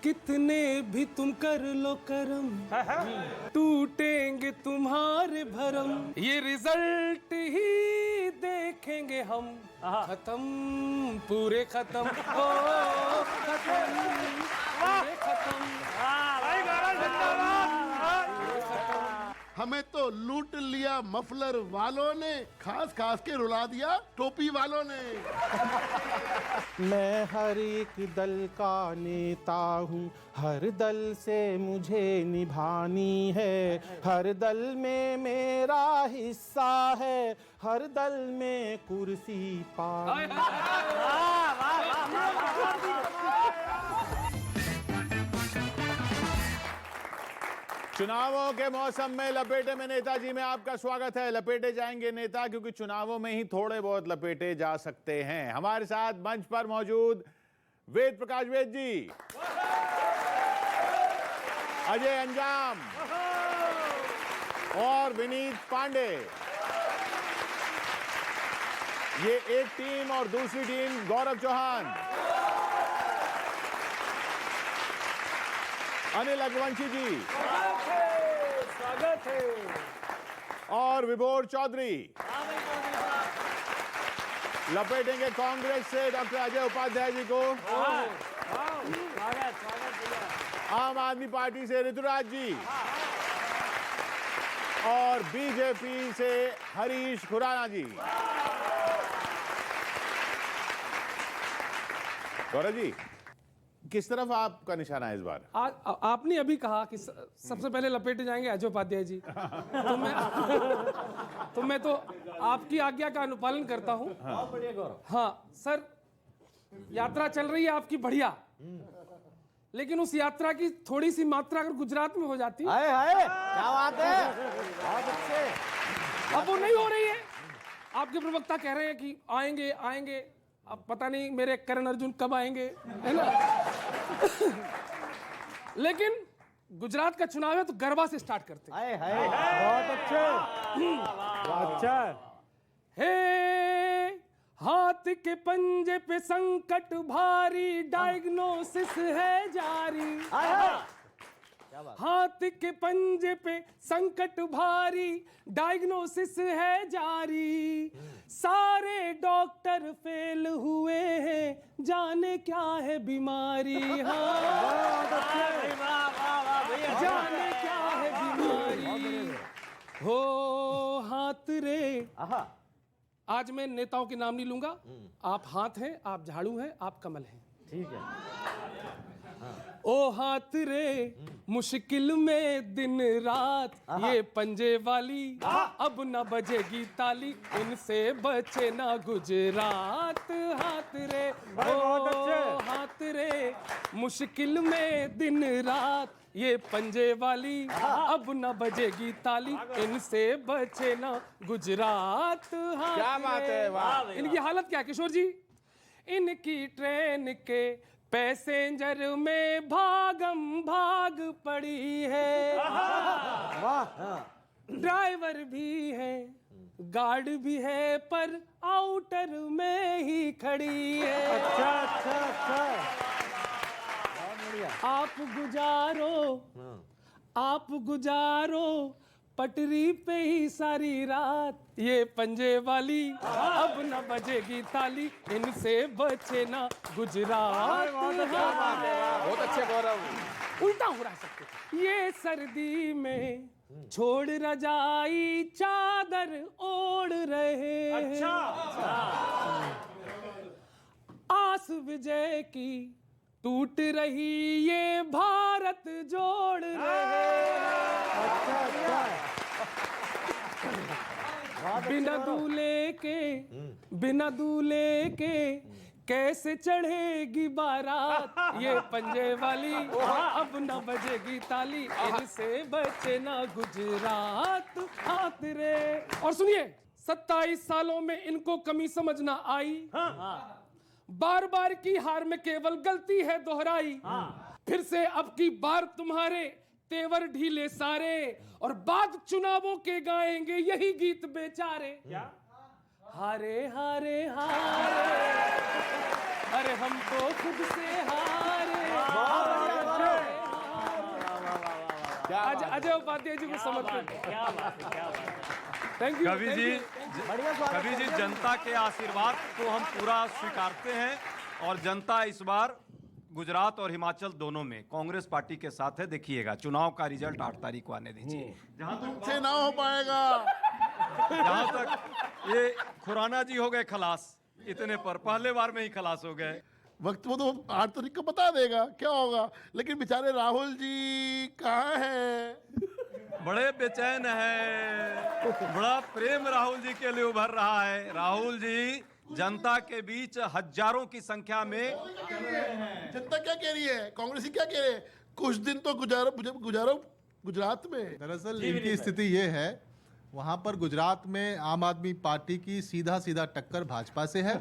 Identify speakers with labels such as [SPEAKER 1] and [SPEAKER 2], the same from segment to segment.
[SPEAKER 1] कितने भी तुम कर लो करम, टूटेंगे तुम्हारे भरम, ये रिजल्ट ही देखेंगे हम, खत्म पूरे खत्म हो, खत्म पूरे खत्म।
[SPEAKER 2] हमें तो लूट लिया मफलर वालों ने, खास खास के रुला दिया टोपी वालों ने।
[SPEAKER 3] मैं हर एक दल का नेता हूँ, हर दल से मुझे निभानी है, हर दल में मेरा हिस्सा है, हर दल में कुर्सी पानी।
[SPEAKER 4] चुनावों के मौसम में लपेटे में नेताजी में आपका स्वागत है। लपेटे जाएंगे नेता, क्योंकि चुनावों में ही थोड़े बहुत लपेटे जा सकते हैं। हमारे साथ मंच पर मौजूद वेद प्रकाश वेद जी, अजय अंजाम और विनीत पांडे। ये एक टीम और दूसरी टीम गौरव चौहान, अनिल अग्रवंशी जी,
[SPEAKER 1] स्वागत है,
[SPEAKER 4] और विभोर चौधरी। लपेटेंगे कांग्रेस से डॉक्टर अजय उपाध्याय जी को, आम आदमी पार्टी से ऋतुराज जी, और बीजेपी से हरीश खुराना जी। गौरव जी, किस तरफ आपका निशाना है इस बार?
[SPEAKER 1] आज आपने अभी कहा कि सबसे पहले लपेटे जाएंगे अजय उपाध्याय जी, तो मैं तो आपकी आज्ञा का अनुपालन करता हूँ। हाँ सर, यात्रा चल रही है आपकी बढ़िया, लेकिन उस यात्रा की थोड़ी सी मात्रा अगर गुजरात में हो जाती,
[SPEAKER 3] क्या बात है, बहुत अच्छे।
[SPEAKER 1] अब वो नहीं हो रही है। आपके प्रवक्ता कह रहे हैं कि आएंगे आएंगे, अब पता नहीं मेरे करण अर्जुन कब आएंगे, है ना। लेकिन गुजरात का चुनाव है तो गरबा से स्टार्ट करते हैं।
[SPEAKER 3] बहुत अच्छे, अच्छा।
[SPEAKER 1] हे हाथ के पंजे पे संकट भारी, डायग्नोसिस है जारी। हाथ के पंजे पे संकट भारी, डायग्नोसिस है जारी, सारे डॉक्टर फेल हुए हैं, जाने क्या है बीमारी। हाँ जाने क्या है बीमारी हो, हाथ रे। आज मैं नेताओं के नाम नहीं लूंगा, आप हाथ हैं, आप झाड़ू हैं, आप कमल हैं,
[SPEAKER 3] ठीक है।
[SPEAKER 1] ओ हाथ रे, मुश्किल में दिन रात, ये पंजे वाली अब न बजेगी ताली, इनसे बचे ना गुजरात। हाथ रे, ओ हाथ रे, मुश्किल में दिन रात, ये पंजे वाली अब न बजेगी ताली, इनसे बचे ना गुजरात।
[SPEAKER 4] क्या बात है, वाह।
[SPEAKER 1] इनकी हालत क्या है किशोर जी? इनकी ट्रेन के पैसेंजर में भागम भाग पड़ी है, ड्राइवर भी है, गार्ड भी है, पर आउटर में ही खड़ी है।
[SPEAKER 3] अच्छा अच्छा अच्छा,
[SPEAKER 1] आप गुजारो पटरी पे ही सारी रात, ये पंजे वाली अब न बजेगी ताली, इनसे बचे ना गुजरात।
[SPEAKER 4] बहुत अच्छे गौरव।
[SPEAKER 1] उल्टा हो रहा है सब कुछ। ये सर्दी में छोड़ रजाई चादर ओढ़ रहे हैं, आस विजय की टूट रही, ये भारत जोड़ रहे। बिना दूल्हे के कैसे चढ़ेगी बारात, ये पंजे वाली अब न बजेगी ताली, इनसे बचे ना गुजरात। हाथ रे। और सुनिए, 27 सालों में इनको कमी समझ ना आई, बार बार की हार में केवल गलती है दोहराई, फिर से अब की बार तुम्हारे तेवर ढीले सारे, और बाद चुनावों के गाएंगे यही गीत बेचारे। क्या? हारे हारे हारे, अरे हम तो खुद से हारे, अजय उपाध्याय जी को समर्पित।
[SPEAKER 5] क्या बात है, क्या बात है।
[SPEAKER 1] थैंक यू
[SPEAKER 6] कवि जी, कवि जी, जनता के आशीर्वाद को हम पूरा स्वीकारते हैं और जनता इस बार गुजरात और हिमाचल दोनों में कांग्रेस पार्टी के साथ है। देखिएगा चुनाव का रिजल्ट 8 तारीख को आने दीजिए। जहां
[SPEAKER 2] तुमसे ना हो पाएगा।
[SPEAKER 6] तक ये खुराना जी हो गए खलास, इतने पर पहले बार में ही खलास हो गए।
[SPEAKER 2] वक्त वो तो 8 तारीख को बता देगा क्या होगा, लेकिन बेचारे राहुल जी कहाँ हैं?
[SPEAKER 6] बड़े बेचैन है, बड़ा प्रेम राहुल जी के लिए उभर रहा है। राहुल जी जनता के बीच हजारों की संख्या में।
[SPEAKER 2] जनता क्या कह रही है, कांग्रेसी क्या कह रहे हैं? कुछ दिन तो गुजारो गुजरात में।
[SPEAKER 7] दरअसल इनकी स्थिति ये है, वहां पर गुजरात में आम आदमी पार्टी की सीधा सीधा टक्कर भाजपा से है।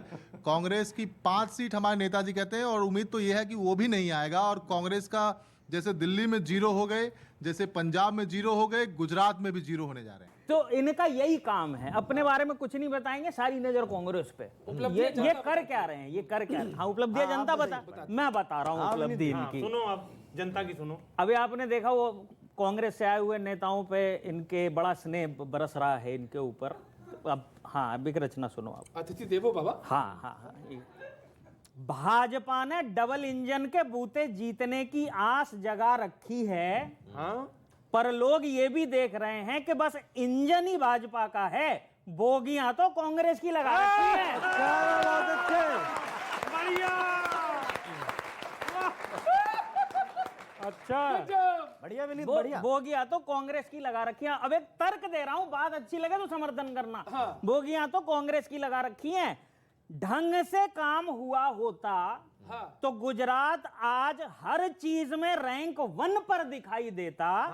[SPEAKER 7] कांग्रेस की 5 सीट हमारे नेताजी कहते हैं और उम्मीद तो ये है कि वो भी नहीं आएगा। और कांग्रेस का जैसे दिल्ली में 0 हो गए, जैसे पंजाब में 0 हो गए, गुजरात में भी 0 होने जा रहे हैं।
[SPEAKER 5] तो इनका यही काम है, अपने बारे में कुछ नहीं बताएंगे, सारी नजर कांग्रेस पे। ये कर क्या रहे हैं, ये कर क्या रहे हैं? हाँ, उपलब्धियां जनता बता, मैं बता रहा हूँ उपलब्धि इनकी।
[SPEAKER 3] सुनो आप जनता की सुनो।
[SPEAKER 5] अभी आपने देखा वो कांग्रेस से आए हुए नेताओं पे इनके बड़ा स्नेह बरस रहा है इनके ऊपर। अब हाँ, अभी की रचना सुनो आप।
[SPEAKER 1] अतिथि देवो बाबा।
[SPEAKER 5] हाँ हाँ हाँ। भाजपा ने डबल इंजन के बूते जीतने की आस जगा रखी है।
[SPEAKER 3] हाँ,
[SPEAKER 5] पर लोग ये भी देख रहे हैं कि बस इंजन ही भाजपा का है, बोगियां तो कांग्रेस की लगा रखी है।
[SPEAKER 3] अच्छा, बढ़िया विनीत, बढ़िया।
[SPEAKER 5] बोगियां तो कांग्रेस की लगा रखी है। अब एक तर्क दे रहा हूं, बात अच्छी लगे तो समर्थन करना। बोगियां तो कांग्रेस की लगा रखी हैं। ढंग से काम हुआ होता तो गुजरात आज हर चीज में रैंक 1 पर दिखाई देता।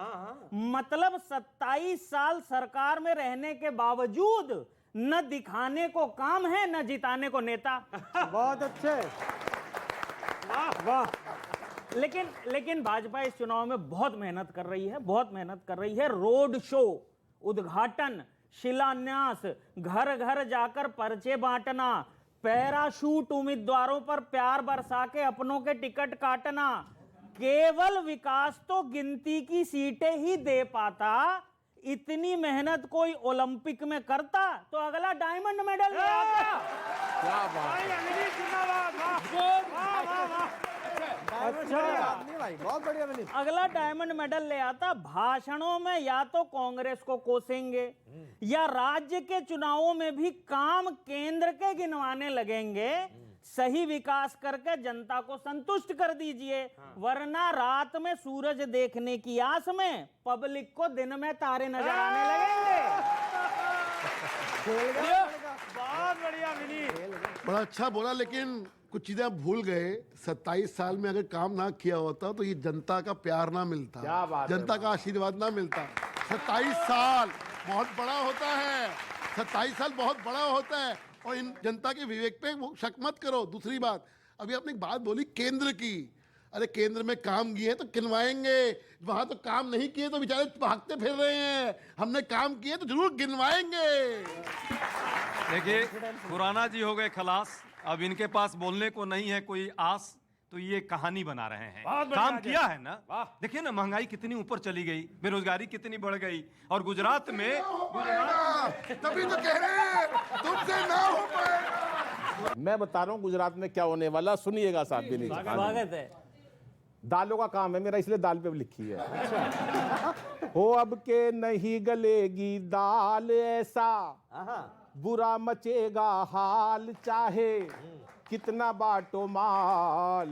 [SPEAKER 5] मतलब 27 साल सरकार में रहने के बावजूद न दिखाने को काम है न जिताने को नेता।
[SPEAKER 3] बहुत अच्छे, वाह वाह।
[SPEAKER 5] लेकिन भाजपा इस चुनाव में बहुत मेहनत कर रही है, बहुत मेहनत कर रही है। रोड शो, उद्घाटन, शिलान्यास, घर घर जाकर पर्चे बांटना, पैराशूट उम्मीदवारों पर प्यार बरसा के अपनों के टिकट काटना। केवल विकास तो गिनती की सीटें ही दे पाता। इतनी मेहनत कोई ओलंपिक में करता तो अगला डायमंड मेडल ले आता।
[SPEAKER 3] क्या बात है भाई, बहुत बढ़िया विनीत।
[SPEAKER 5] अगला डायमंड मेडल ले आता। भाषणों में या तो कांग्रेस को कोसेंगे या राज्य के चुनावों में भी काम केंद्र के गिनवाने लगेंगे। सही विकास करके जनता को संतुष्ट कर दीजिए, वरना रात में सूरज देखने की आस में पब्लिक को दिन में तारे नजर आने लगेंगे।
[SPEAKER 3] बहुत बढ़िया विनीत।
[SPEAKER 2] बड़ा अच्छा बोला, लेकिन कुछ चीजें आप भूल गए। 27 साल में अगर काम ना किया होता तो ये जनता का प्यार ना मिलता,
[SPEAKER 3] क्या बात है,
[SPEAKER 2] जनता का आशीर्वाद ना मिलता। 27 साल बहुत बड़ा होता है, 27 साल बहुत बड़ा होता है। और इन जनता के विवेक पे वो शक मत करो। दूसरी बात, अभी आपने एक बात बोली केंद्र की। अरे केंद्र में काम किए तो गिनवाएंगे, वहां तो काम नहीं किए तो बेचारे भागते फिर रहे हैं। हमने काम किए तो जरूर गिनवाएंगे।
[SPEAKER 6] देखिए खुराना जी हो गए खलास, अब इनके पास बोलने को नहीं है कोई आस, तो ये कहानी बना रहे हैं। काम किया है ना। देखिए ना, महंगाई कितनी ऊपर चली गई, बेरोजगारी कितनी बढ़ गई। और गुजरात में
[SPEAKER 2] तभी तो कह रहे हैं तुमसे ना हो पाएगा।
[SPEAKER 3] मैं बता रहा हूँ गुजरात में क्या होने वाला, सुनिएगा साहब विनीत।
[SPEAKER 5] स्वागत है।
[SPEAKER 3] दालों का काम है मेरा, इसलिए दाल पे लिखी है। हो अब के नहीं गलेगी दाल, ऐसा बुरा मचेगा हाल, चाहे कितना बाटो माल।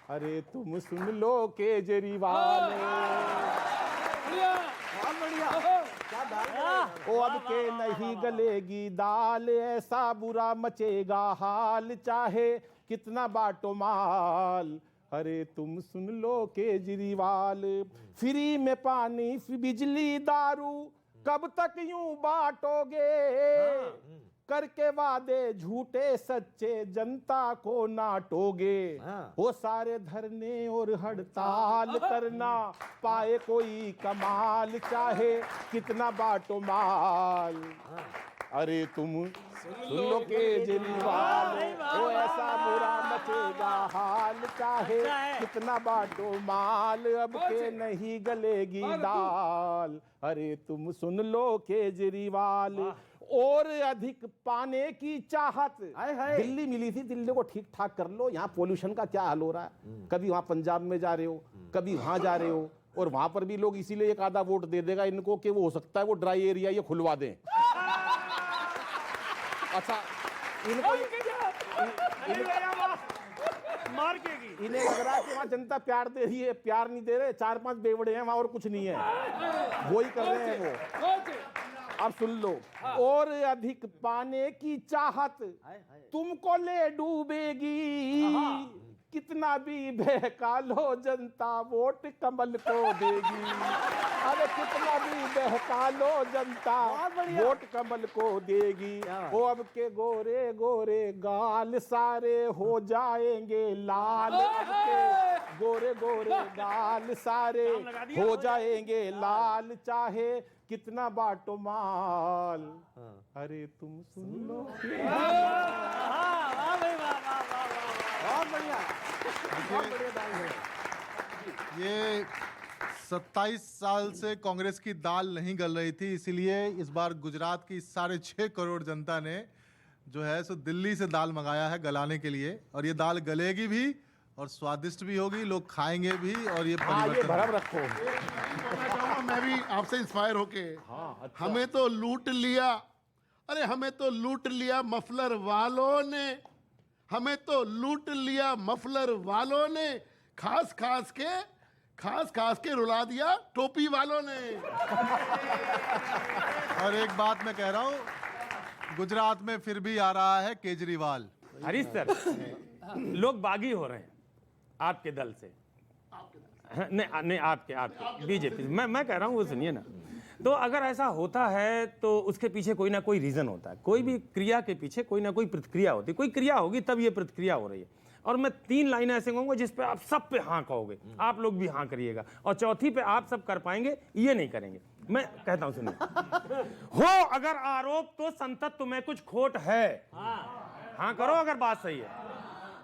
[SPEAKER 3] अरे तुम सुन लो केजरीवाल। ओ अब के नहीं गलेगी दाल, ऐसा बुरा मचेगा हाल, चाहे कितना बाटो माल। अरे तुम सुन लो केजरीवाल। फ्री में पानी, बिजली, दारू कब तक यूं बांटोगे? करके वादे झूठे सच्चे जनता को नाटोगे। वो सारे धरने और हड़ताल करना पाए कोई कमाल, चाहे कितना बाटो माल। अरे तुम सुन लो केजरीवाल, ओ ऐसा बुरा मचेगा हाल, चाहे कितना बांटो माल, अब के नहीं गलेगी दाल। अरे तुम सुन लो केजरीवाल, और अधिक पाने की चाहत। दिल्ली मिली थी, दिल्ली को ठीक ठाक कर लो। यहाँ पोल्यूशन का क्या हाल हो रहा है, कभी वहां पंजाब में जा रहे हो, कभी वहां जा रहे हो, और वहां पर भी लोग इसीलिए एक आधा वोट दे देगा इनको कि वो हो सकता है वो ड्राई एरिया ये खुलवा दें। अच्छा, इनको
[SPEAKER 5] मार केगी।
[SPEAKER 3] इन्हें लग रहा है कि वहाँ जनता प्यार दे रही है, प्यार नहीं दे रहे, 4-5 बेवड़े हैं वहाँ और कुछ नहीं है, वो ही कर रहे हैं वो। अब सुन लो, और अधिक पाने की चाहत तुमको ले डूबेगी, कितना भी बहका लो जनता वोट कमल को देगी। अरे कितना भी बहका लो जनता वोट कमल को देगी। वो अब के गोरे गोरे गाल सारे हो जाएंगे लाल, अब के गोरे गोरे गाल सारे हो जाएंगे लाल, चाहे कितना बाटो माल। अरे तुम सुन लो। बहुत बढ़िया, बहुत बढ़िया दाल है।
[SPEAKER 7] ये 27 साल से कांग्रेस की दाल नहीं गल रही थी, इसीलिए इस बार गुजरात की 6.5 करोड़ जनता ने जो है सो दिल्ली से दाल मंगाया है गलाने के लिए, और ये दाल गलेगी भी और स्वादिष्ट भी होगी, लोग खाएंगे भी, और ये
[SPEAKER 3] ये
[SPEAKER 7] परिवर्तन
[SPEAKER 3] भरम रखो।
[SPEAKER 2] मैं चाहूंगा मैं भी आपसे इंस्पायर होके, हमें तो लूट लिया, अरे हमें तो लूट लिया मफलर वालों ने, हमें तो लूट लिया मफलर वालों ने, खास खास के रुला दिया टोपी वालों ने।
[SPEAKER 7] और एक बात मैं कह रहा हूँ, गुजरात में फिर भी आ रहा है केजरीवाल।
[SPEAKER 5] हरीश सर, लोग बागी हो रहे हैं आपके दल से। नहीं आपके बीजेपी, मैं कह रहा हूँ वो सुनिए ना। तो अगर ऐसा होता है तो उसके पीछे कोई ना कोई रीजन होता है, कोई भी क्रिया के पीछे कोई ना कोई प्रतिक्रिया होती है, कोई क्रिया होगी तब ये प्रतिक्रिया हो रही है। और मैं 3 लाइनें ऐसे कहूंगा जिस पे आप सब पे हाँ कहोगे, आप लोग भी हाँ करिएगा, और चौथी पे आप सब कर पाएंगे ये नहीं करेंगे। मैं कहता हूं सुनिए, हो अगर आरोप तो संतत्व में कुछ खोट है, हाँ करो अगर बात सही है।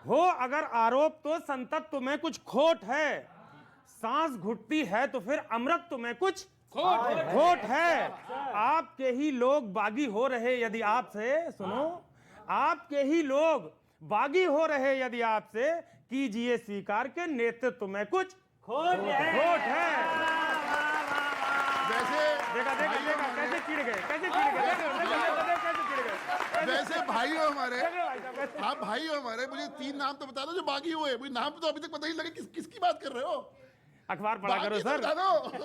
[SPEAKER 5] हो अगर आरोप तो संतत्व में कुछ खोट है, सांस घुटती है तो फिर अमृत में कुछ खोट है। आपके ही लोग बागी हो रहे यदि आपसे, सुनो, आपके ही लोग बागी हो रहे यदि आपसे, कीजिए स्वीकार के नेतृत्व में कुछ खोट है।
[SPEAKER 2] वैसे
[SPEAKER 5] देखा कैसे चिढ़ गए।
[SPEAKER 2] वैसे भाई हो हमारे, आप भाई हो हमारे, मुझे 3 नाम तो बता दो जो बागी हुए। मुझे नाम तो अभी तक पता ही लगे किसकी बात कर रहे हो।
[SPEAKER 5] अखबार पढ़ा करो सर,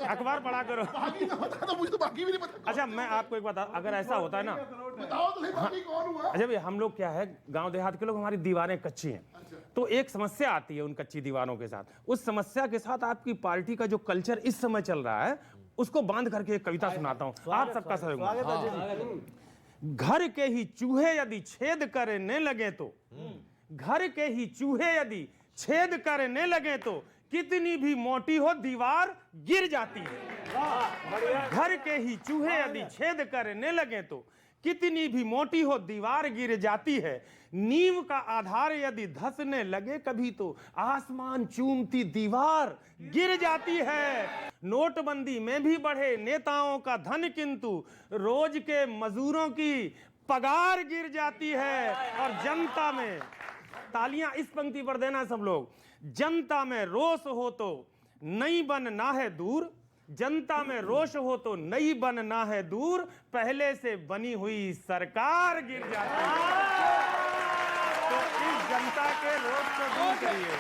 [SPEAKER 5] अखबार पढ़ा करो।
[SPEAKER 2] बागी तो बता दो, मुझे तो बागी भी नहीं पता।
[SPEAKER 5] अच्छा मैं आपको एक बात, अगर ऐसा होता है ना,
[SPEAKER 2] बताओ तो सही बागी कौन हुआ।
[SPEAKER 5] अच्छा भाई, हम लोग क्या है, गांव देहात के लोग, हमारी दीवारें कच्ची हैं, तो एक समस्या आती है उन कच्ची दीवारों के साथ। उस समस्या के साथ आपकी पार्टी का जो कल्चर इस समय चल रहा है उसको बांध करके एक कविता सुनाता हूं, आप सबका सहयोग। घर के ही चूहे यदि छेद करने लगे तो, घर के ही चूहे यदि छेद करने लगे तो, कितनी भी मोटी हो दीवार गिर जाती है। घर के ही चूहे यदि छेद करने लगे तो, कितनी भी मोटी हो दीवार गिर जाती है। नींव का आधार यदि धंसने लगे कभी तो, आसमान चूमती दीवार गिर जाती है। नोटबंदी में भी बढ़े नेताओं का धन, किंतु रोज के मजदूरों की पगार गिर जाती है। और जनता में, तालियां इस पंक्ति पर देना सब लोग, जनता में रोष हो तो नई बनना है दूर, जनता में रोष हो तो नई बनना है दूर, पहले से बनी हुई सरकार गिर जाती है। तो इस जनता के रोष को दूर करिए।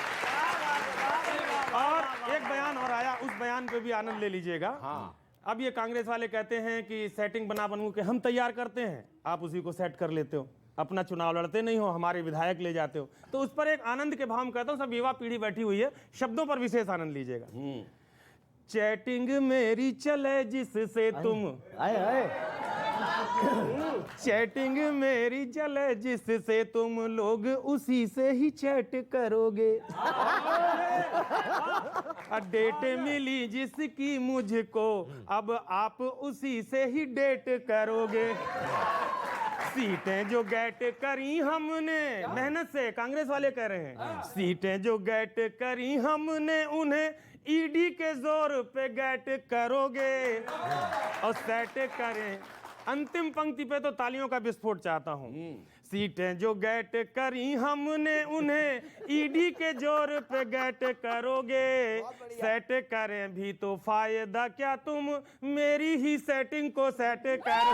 [SPEAKER 5] और एक बयान और आया, उस बयान पे भी आनंद ले लीजिएगा। अब ये कांग्रेस वाले कहते हैं कि सेटिंग बना बनू के हम तैयार करते हैं, आप उसी को सेट कर लेते हो, अपना चुनाव लड़ते नहीं हो, हमारे विधायक ले जाते हो। तो उस पर एक आनंद के भाव में कहता हूं, सब युवा पीढ़ी बैठी हुई है, शब्दों पर विशेष आनंद लीजिएगा। चैटिंग मेरी चले जिससे तुम, चैटिंग मेरी चले जिससे तुम लोग उसी से ही चैट करोगे। डेट मिली जिसकी मुझको, अब आप उसी से ही डेट करोगे।
[SPEAKER 3] सीटें जो गेट करी हमने, मेहनत से कांग्रेस वाले कह रहे हैं, सीटें जो गेट करी हमने उन्हें ईडी के जोर पे गेट करोगे और सेट करें। अंतिम पंक्ति पे तो तालियों का विस्फोट चाहता हूँ। सीटें जो गेट करी हमने उन्हें ईडी के जोर पे गेट करोगे, सेट करें भी तो फायदा क्या, तुम मेरी ही सेटिंग को सेट करो।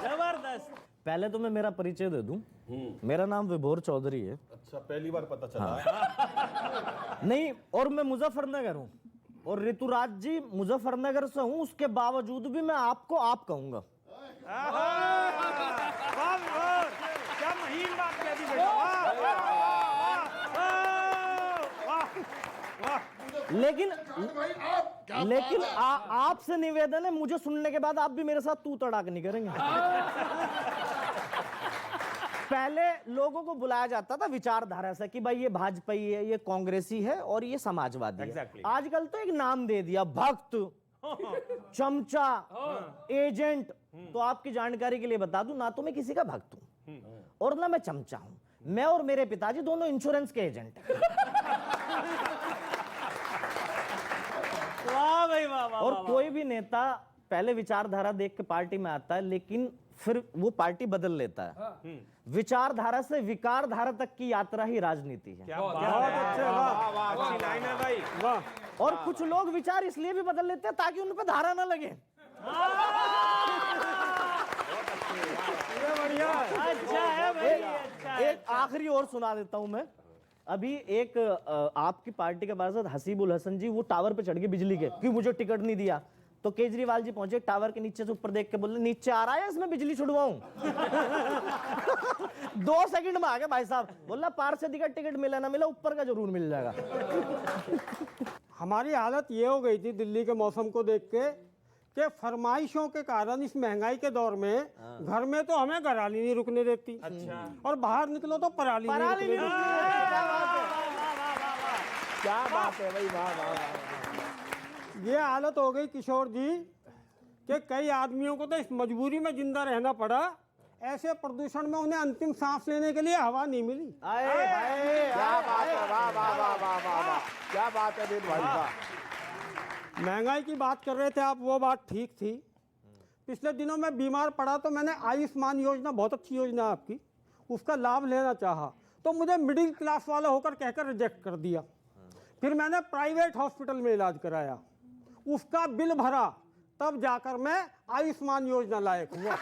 [SPEAKER 5] जबरदस्त। पहले तो मैं मेरा परिचय दे दूं। मेरा नाम विभोर चौधरी है।
[SPEAKER 7] अच्छा, पहली बार पता चला।
[SPEAKER 5] नहीं, और मैं मुजफ्फरनगर हूँ और ऋतुराज जी मुजफ्फरनगर से हूँ, उसके बावजूद भी मैं आपको आप कहूंगा।
[SPEAKER 3] क्या महीन बात कह दी
[SPEAKER 5] लेकिन आपसे निवेदन है, मुझे सुनने के बाद आप भी मेरे साथ तू तड़ाक नहीं करेंगे। पहले लोगों को बुलाया जाता था विचारधारा से कि भाई ये भाजपाई है, ये कांग्रेसी है और ये समाजवादी है। आजकल तो एक नाम दे दिया, भक्त, चमचा, एजेंट। तो आपकी जानकारी के लिए बता दूं, ना तो मैं किसी का भक्त हूं और ना मैं चमचा हूं। मैं और मेरे पिताजी दोनों इंश्योरेंस के एजेंट हैं।
[SPEAKER 3] वाह भाई वाह वाह।
[SPEAKER 5] और कोई भी नेता पहले विचारधारा देख के पार्टी में आता है, लेकिन फिर वो पार्टी बदल लेता है। विचारधारा से विकार धारा तक की यात्रा ही राजनीति है।
[SPEAKER 3] बहुत अच्छा, वाह अच्छी लाइन है भाई, वाह।
[SPEAKER 5] और कुछ लोग विचार इसलिए भी बदल लेते हैं ताकि उन पे धारा ना लगे।
[SPEAKER 3] अच्छा है भाई, अच्छा है।
[SPEAKER 5] एक आखिरी और सुना देता हूं मैं। अभी एक आपकी पार्टी के पार्षद हसीबुल हसन जी, वो टावर पे चढ़ गए बिजली के कि मुझे टिकट नहीं दिया। तो केजरीवाल जी पहुंचे टावर के नीचे से ऊपर देख के बोले, नीचे आ रहा है इसमें बिजली छुड़वाऊं। 2 सेकंड में आ गए भाई साहब। बोला पार्षद का टिकट मिला ना मिला, ऊपर का जरूर मिल जाएगा।
[SPEAKER 8] हमारी हालत ये हो गई थी दिल्ली के मौसम को देख के कि फरमाइशों के कारण इस महंगाई के दौर में घर में तो हमें घराली नहीं रुकने देती। अच्छा। और बाहर निकलो तो पराली नहीं रुकने देती।
[SPEAKER 3] क्या बात है भाई, वाह वाह।
[SPEAKER 8] ये हालत हो गई किशोर जी कि कई आदमियों को तो इस मजबूरी में जिंदा रहना पड़ा। ऐसे प्रदूषण में उन्हें अंतिम सांस लेने के लिए हवा नहीं मिली।
[SPEAKER 3] क्या बात है, वाह वाह वाह वाह वाह, क्या बात है भाई वाह।
[SPEAKER 8] महंगाई की बात कर रहे थे आप, वो बात ठीक थी। पिछले दिनों मैं बीमार पड़ा तो मैंने आयुष्मान योजना, बहुत अच्छी योजना है आपकी, उसका लाभ लेना चाहा तो मुझे मिडिल क्लास वाला होकर कहकर रिजेक्ट कर दिया। फिर मैंने प्राइवेट हॉस्पिटल में इलाज कराया, उसका बिल भरा, तब जाकर मैं आयुष्मान योजना लायक हुआ।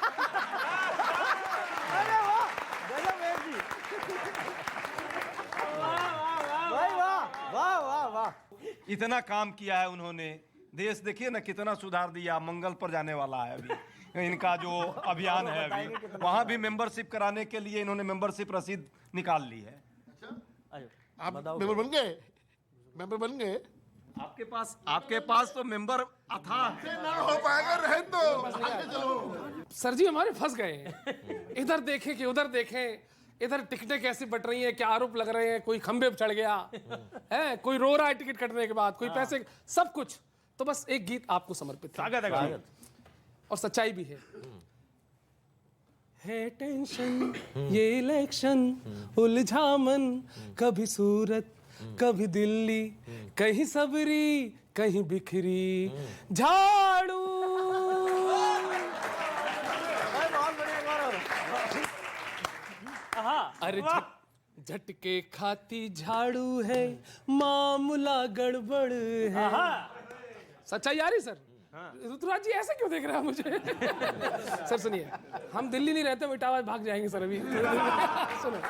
[SPEAKER 5] वाह वाह वाह।
[SPEAKER 6] इतना काम किया है उन्होंने, देश देखिए ना कितना सुधार दिया। मंगल पर जाने वाला है अभी इनका जो अभियान है, अभी वहां भी मेंबरशिप कराने के लिए इन्होंने मेंबरशिप रसीद निकाल ली है।
[SPEAKER 2] आप मेंबर बन गए? मेंबर बन गए?
[SPEAKER 6] आपके पास तो मेंबर अथाह है।
[SPEAKER 2] ना हो पाएगा, रहने दो, आगे चलो।
[SPEAKER 1] सर जी हमारे फंस गए हैं। इधर देखें कि उधर देखें, इधर टिकटें कैसी बट रही हैं, क्या आरोप लग रहे हैं, कोई खंबे पे चढ़ गया है, कोई रो रहा है टिकट कटने के बाद, कोई पैसे, सब कुछ। तो बस एक गीत आपको समर्पित है और सच्चाई भी है टेंशन ये इलेक्शन, उलझामन, कभी सूरत कभी दिल्ली, कहीं सबरी कहीं बिखरी, झाड़ू। अरे झटके खाती झाड़ू है, मामला गड़बड़ है। सच्चाई आ रही सर? ऋतुराज जी ऐसे क्यों देख रहे हैं मुझे? सर सुनिए, हम दिल्ली नहीं रहते, इटावा भाग जाएंगे सर अभी। सुनो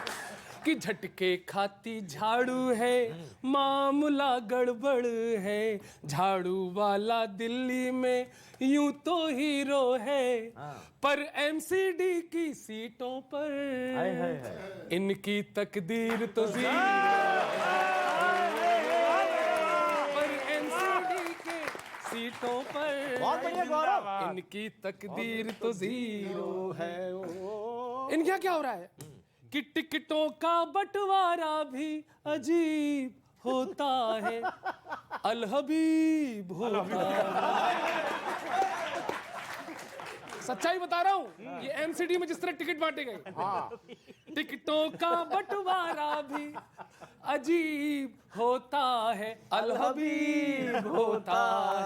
[SPEAKER 1] कि झटके खाती झाड़ू है, मामला गड़बड़ है, झाड़ू वाला दिल्ली में यूं तो हीरो है, पर एमसीडी की सीटों पर इनकी तकदीर तो सीटों पर इनकी तकदीर तो जीरो है। इनके क्या हो रहा है कि टिकटों का बंटवारा भी अजीब होता है, अल हबीब होता है। सच्चाई बता रहा हूं, ये एमसीडी में जिस तरह टिकट बांटे गए, टिकटों का बंटवारा भी अजीब होता है, अल हबीब होता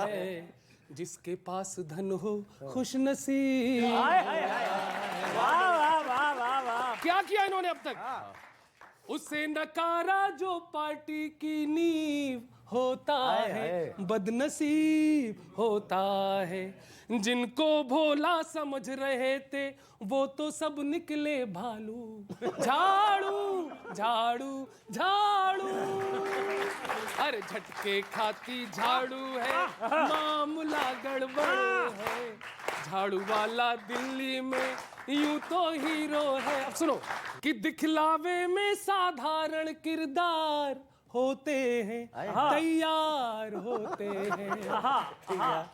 [SPEAKER 1] है, जिसके पास धन हो खुश नसीब।
[SPEAKER 5] वाह वाह वाह वाह वाह।
[SPEAKER 1] क्या किया इन्होंने अब तक? उसे नकारा जो पार्टी की नींव होता है, बदनसीब होता है, जिनको भोला समझ रहे थे वो तो सब निकले भालू। झाड़ू झाड़ू झाड़ू, अरे झटके खाती झाड़ू है, मामला गड़बड़ है, झाड़ू वाला दिल्ली में यूं तो हीरो है। अब सुनो कि दिखलावे में साधारण किरदार होते हैं, तैयार होते हैं,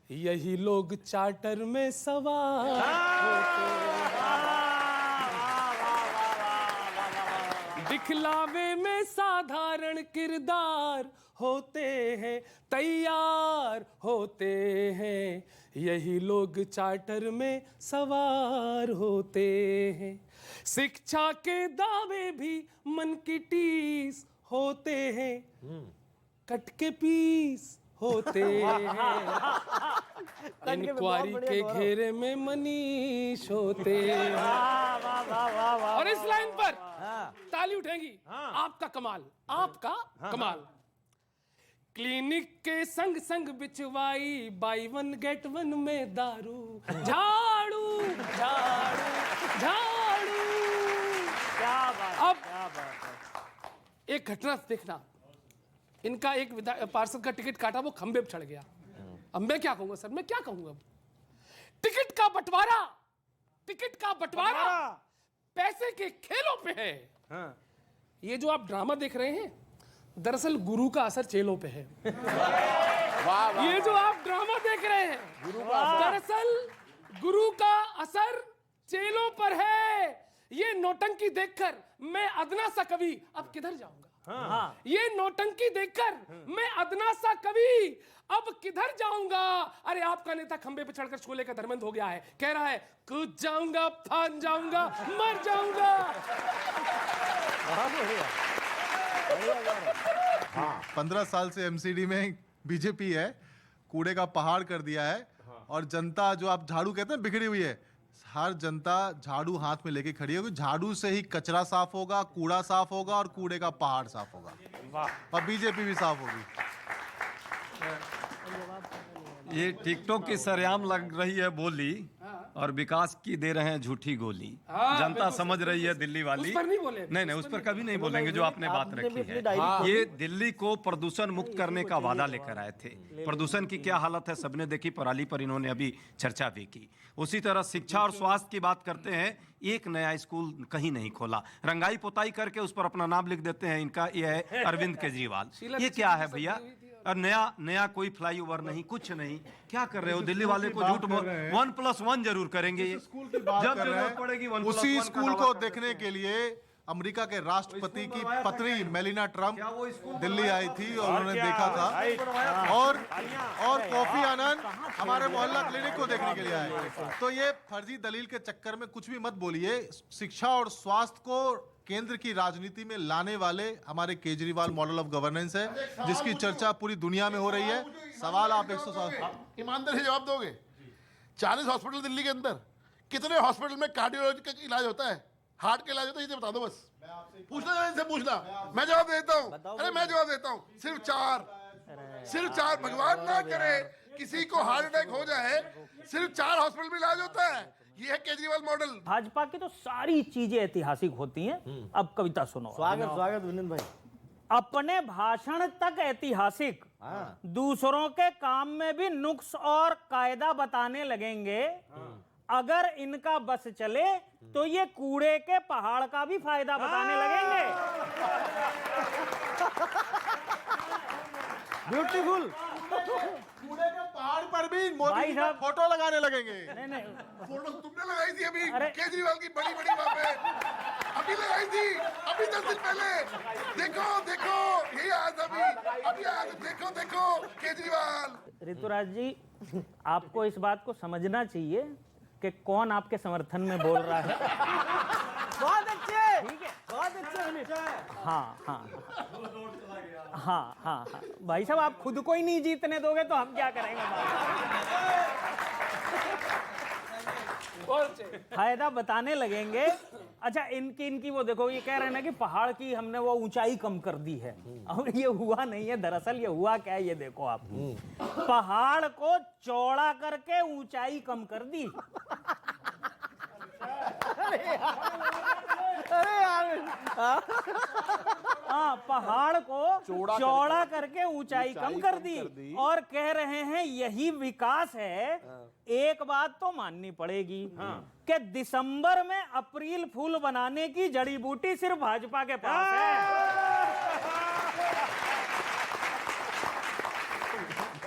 [SPEAKER 1] यही लोग चार्टर में सवार होते हैं। दिखलावे में साधारण किरदार होते हैं, तैयार होते हैं, यही लोग चार्टर में सवार होते हैं। शिक्षा के दावे भी मन की टीस होते हैं, कट के पीस होते हैं, इंक्वायरी के घेरे में मनीष होते हैं। और इस लाइन पर ताली उठेंगी, आपका कमाल, आपका कमाल। क्लिनिक के संग संग बिचवाई, बाई वन गेट वन में दारू। झाड़ू झाड़ू झाड़ू।
[SPEAKER 5] क्या बात,
[SPEAKER 1] अब
[SPEAKER 5] क्या बात है।
[SPEAKER 1] एक घटना देखना, इनका एक पार्षद का टिकट काटा, वो खंबे पे चढ़ गया। अब मैं क्या कहूंगा सर, मैं क्या कहूंगा? टिकट का बंटवारा, टिकट का बंटवारा पैसे के खेलों पे है। ये जो आप ड्रामा देख रहे हैं, दरअसल गुरु का असर चेलों पे है। ये जो आप ड्रामा देख रहे हैं, दरअसल गुरु का असर चेलों पर है। ये नौटंकी देखकर मैं अदना सा कवि अब किधर जाऊंगा? ये नौटंकी देखकर मैं अदना सा कवि अब किधर जाऊंगा? अरे आपका नेता खंबे पे चढ़कर शोले का धर्मेंद्र हो गया है, कह रहा है कूद जाऊंगा, फान जाऊंगा, मर जाऊंगा।
[SPEAKER 7] 15 साल से एमसीडी में बीजेपी है, कूड़े का पहाड़ कर दिया है, और जनता जो आप झाड़ू कहते हैं बिखरी हुई है, हर जनता झाड़ू हाथ में लेके खड़ी होगी। झाड़ू से ही कचरा साफ होगा, कूड़ा साफ होगा और कूड़े का पहाड़ साफ होगा, और बीजेपी भी साफ होगी।
[SPEAKER 6] ये टिकटॉक की सरेआम लग रही है बोली, और विकास की दे रहे हैं झूठी गोली। जनता समझ रही है दिल्ली वाली।
[SPEAKER 1] उस पर नहीं बोले,
[SPEAKER 6] नहीं, उस पर कभी नहीं बोलेंगे जो आपने बात रखी है। ये दिल्ली को प्रदूषण मुक्त करने का वादा लेकर आए थे। प्रदूषण की क्या हालत है सबने देखी, पराली पर इन्होंने अभी चर्चा भी की। उसी तरह शिक्षा और स्वास्थ्य की बात करते हैं, एक नया स्कूल कहीं नहीं खोला, रंगाई पोताई करके उस पर अपना नाम लिख देते हैं। इनका ये है अरविंद केजरीवाल। ये क्या है भैया? और नया कोई फ्लाईओवर नहीं, कुछ नहीं। क्या कर रहे हो? दिल्ली वाले को झूठ बोल, 1+1 जरूर करेंगे। ये
[SPEAKER 7] स्कूल की बात
[SPEAKER 6] जब
[SPEAKER 7] कर रहे
[SPEAKER 6] जरूरत पड़ेगी
[SPEAKER 7] हैं,
[SPEAKER 6] 1+1
[SPEAKER 7] उसी
[SPEAKER 6] का
[SPEAKER 7] स्कूल
[SPEAKER 6] दावा
[SPEAKER 7] को
[SPEAKER 6] करते
[SPEAKER 7] देखने
[SPEAKER 6] हैं।
[SPEAKER 7] के लिए अमेरिका के राष्ट्रपति की पत्नी मेलिना ट्रम्प दिल्ली आई थी और उन्होंने देखा था। और कॉफी आनंद हमारे मोहल्ला क्लिनिक को देखने के लिए आए। तो ये फर्जी दलील के चक्कर में कुछ भी मत बोलिए। शिक्षा और स्वास्थ्य को केंद्र की राजनीति में लाने वाले हमारे केजरीवाल मॉडल ऑफ गवर्नेंस है, जिसकी चर्चा पूरी दुनिया में हो रही है। सवाल आप 107
[SPEAKER 2] ईमानदारी से जवाब दोगे? 40 हॉस्पिटल दिल्ली के अंदर, कितने हॉस्पिटल में कार्डियोलॉजी का इलाज होता है, हार्ट का इलाज होता है? ये बता दो बस। पूछना इनसे, पूछना। मैं जवाब देता हूँ। अरे मैं जवाब देता हूँ। सिर्फ चार। भगवान ना करे किसी को हार्ट अटैक हो जाए, सिर्फ 4 हॉस्पिटल में इलाज होता है। ये है केजरीवाल मॉडल।
[SPEAKER 5] भाजपा की तो सारी चीजें ऐतिहासिक होती हैं। अब कविता सुनो।
[SPEAKER 9] स्वागत विनोद भाई।
[SPEAKER 5] अपने भाषण तक ऐतिहासिक, दूसरों के काम में भी नुक्स और कायदा बताने लगेंगे। अगर इनका बस चले तो ये कूड़े के पहाड़ का भी फायदा बताने लगेंगे।
[SPEAKER 9] ब्यूटीफुल।
[SPEAKER 7] कूड़े के पहाड़ पर भी मोदी
[SPEAKER 5] भाई
[SPEAKER 7] जी का
[SPEAKER 5] साहब,
[SPEAKER 7] फोटो लगाने लगेंगे।
[SPEAKER 5] नहीं
[SPEAKER 2] फोटो तुमने लगाई थी अभी
[SPEAKER 5] अरे,
[SPEAKER 2] केजरीवाल की बड़ी वहां पे। अभी लगाई थी, अभी 10 दिन पहले। देखो देखो, यही आया था अभी आया था। देखो देखो केजरीवाल।
[SPEAKER 5] ऋतुराज जी, आपको इस बात को समझना चाहिए कि कौन आपके समर्थन में बोल रहा है।
[SPEAKER 9] बहुत अच्छे,
[SPEAKER 5] ठीक है।
[SPEAKER 9] बहुत अच्छे।
[SPEAKER 5] हाँ हाँ हाँ हाँ हाँ भाई साहब, आप खुद को ही नहीं जीतने दोगे तो हम क्या करेंगे? फायदा बताने लगेंगे। अच्छा, इनकी वो देखो, ये कह रहे हैं ना कि पहाड़ की हमने वो ऊंचाई कम कर दी है। और ये हुआ नहीं है, दरअसल ये हुआ क्या है, ये देखो आप। पहाड़ को चौड़ा करके ऊंचाई कम कर दी।
[SPEAKER 9] अरे यार,
[SPEAKER 5] हाँ, पहाड़ को चौड़ा करके ऊंचाई कम कर दी और कह रहे हैं यही विकास है। एक बात तो माननी पड़ेगी कि दिसंबर में अप्रैल फूल बनाने की जड़ी बूटी सिर्फ भाजपा के पास है।